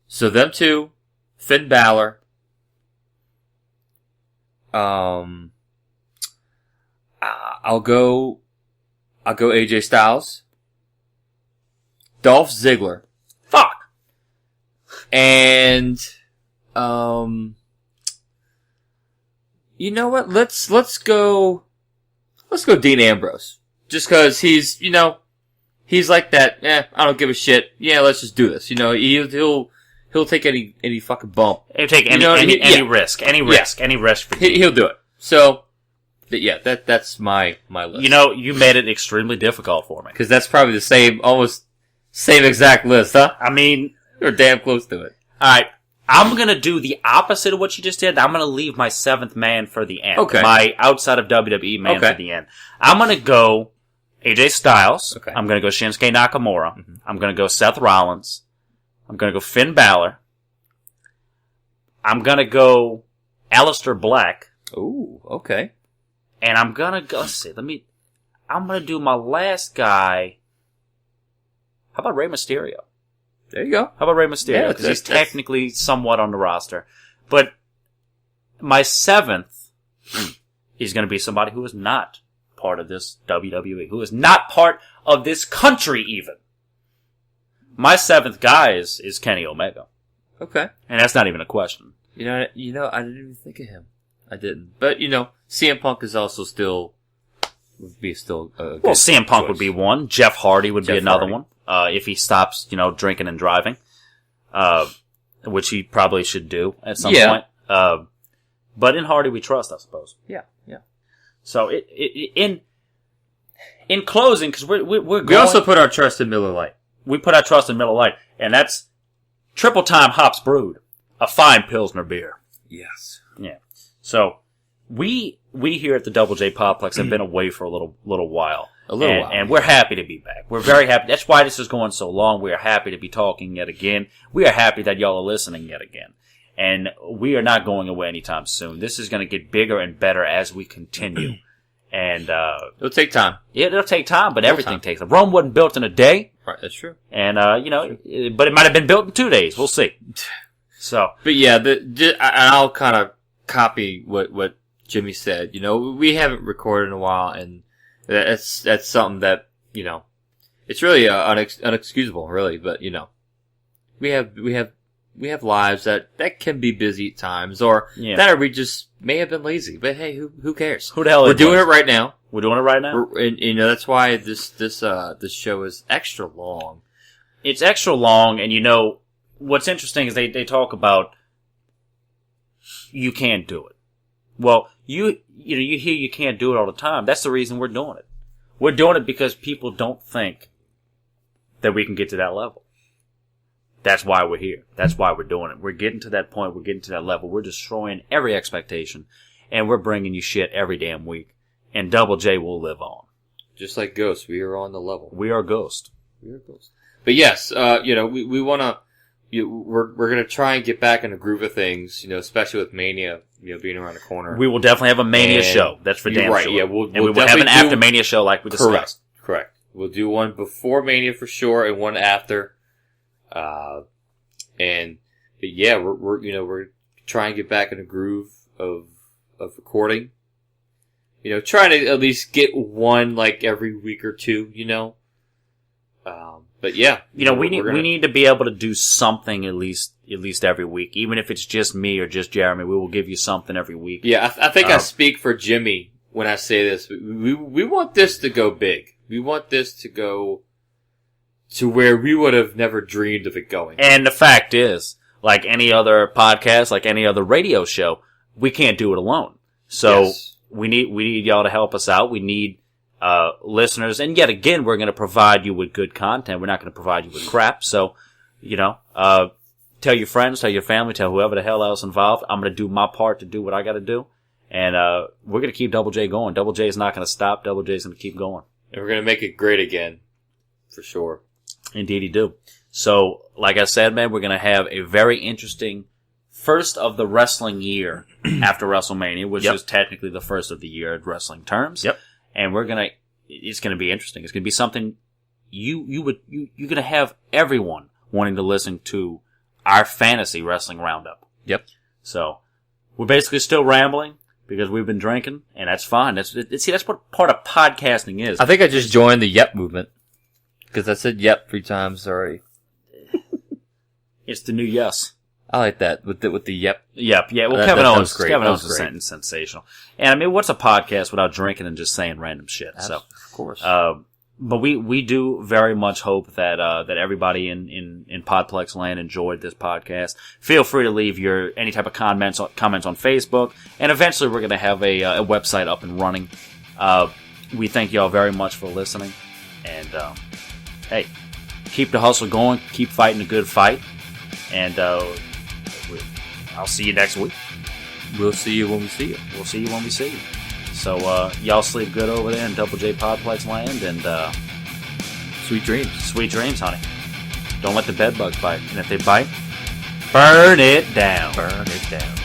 So them 2, Finn Balor, I'll go AJ Styles. Dolph Ziggler. Fuck! And, you know what? Let's go Dean Ambrose. Just cause he's like that, I don't give a shit. Yeah, let's just do this. He'll take any fucking bump. He'll take any risk. Any risk for you. He'll do it. So, yeah, that's my list. You made it extremely difficult for me. Cause that's probably the almost same exact list, huh? I mean, you're damn close to it. Alright, I'm gonna do the opposite of what you just did. I'm gonna leave my seventh man for the end. Okay. My outside of WWE man for the end. I'm gonna go AJ Styles. Okay. I'm gonna go Shinsuke Nakamura. Mm-hmm. I'm gonna go Seth Rollins. I'm gonna go Finn Balor. I'm gonna go Aleister Black. Ooh, okay. And I'm gonna go, I'm gonna do my last guy. How about Rey Mysterio? There you go. How about Rey Mysterio? Because he's technically somewhat on the roster. But my seventh is going to be somebody who is not part of this WWE, who is not part of this country even. My seventh guy is Kenny Omega. Okay. And that's not even a question. I didn't even think of him. I didn't. But, CM Punk is also would be still a good CM Punk choice. would be one. Jeff Hardy would be another one. If he stops, drinking and driving, which he probably should do at some point. But in Hardy we trust, I suppose. Yeah. So in closing, because we're going, we also put our trust in Miller Lite. We put our trust in Miller Lite, and that's Triple Time Hops Brewed, a fine Pilsner beer. Yes. Yeah. So we here at the Double J Podplex have been away for a little while. And we're happy to be back. We're very happy. That's why this is going so long. We are happy to be talking yet again. We are happy that y'all are listening yet again. And we are not going away anytime soon. This is going to get bigger and better as we continue. And, it'll take time. Yeah, it'll take time, but everything takes time. Rome wasn't built in a day. Right, that's true. And, but it might have been built in 2 days. We'll see. So. But yeah, and I'll kind of copy what Jimmy said. We haven't recorded in a while, and that's something that, it's really unexcusable, really, but, we have lives that can be busy at times, or that or we just may have been lazy, but hey, who cares? Who the hell We're doing it right now. We're doing it right now? And, that's why this show is extra long. It's extra long, and what's interesting is they talk about you can't do it. Well, you hear you can't do it all the time. That's the reason we're doing it. We're doing it because people don't think that we can get to that level. That's why we're here. That's why we're doing it. We're getting to that point. We're getting to that level. We're destroying every expectation, and we're bringing you shit every damn week. And Double J will live on. Just like Ghost, we are on the level. We are Ghost. But yes, we want to. We're gonna try and get back in the groove of things, especially with Mania, being around the corner. We will definitely have a Mania show. That's for damn right, sure. Yeah, we will have an after Mania show like we discussed. Correct. We'll do one before Mania for sure, and one after. But yeah, we're trying to get back in the groove of recording. Trying to at least get one like every week or two. But yeah, we need to be able to do something at least every week, even if it's just me or just Jeremy. We will give you something every week. Yeah, I think I speak for Jimmy when I say this. We want this to go big. We want this to go to where we would have never dreamed of it going. And the fact is, like any other podcast, like any other radio show, we can't do it alone. So we need y'all to help us out. We need listeners, and yet again, we're going to provide you with good content. We're not going to provide you with crap. So, tell your friends, tell your family, tell whoever the hell else involved. I'm going to do my part to do what I got to do, and we're going to keep Double J going. Double J is not going to stop. Double J is going to keep going, and we're going to make it great again, for sure. Indeed, you do. So, like I said, man, we're going to have a very interesting first of the wrestling year after WrestleMania, which is technically the first of the year in wrestling terms. Yep. And it's gonna be interesting. It's gonna be something you're gonna have everyone wanting to listen to our fantasy wrestling roundup. Yep. So, we're basically still rambling because we've been drinking, and that's fine. That's what part of podcasting is. I think I just joined the yep movement. Because I said yep 3 times already. It's the new yes. I like that with the yep. Yep. Yeah. Well, Kevin Owens is sensational. And I mean, what's a podcast without drinking and just saying random shit? So, of course. But we do very much hope that that everybody in Podplex land enjoyed this podcast. Feel free to leave any type of comments on Facebook, and eventually we're going to have a website up and running. We thank y'all very much for listening, and hey, keep the hustle going, keep fighting a good fight, and I'll see you next week. We'll see you when we see you. We'll see you when we see you. So, y'all sleep good over there in Double J Podplex land, and sweet dreams. Sweet dreams, honey. Don't let the bed bugs bite. And if they bite, burn it down. Burn it down.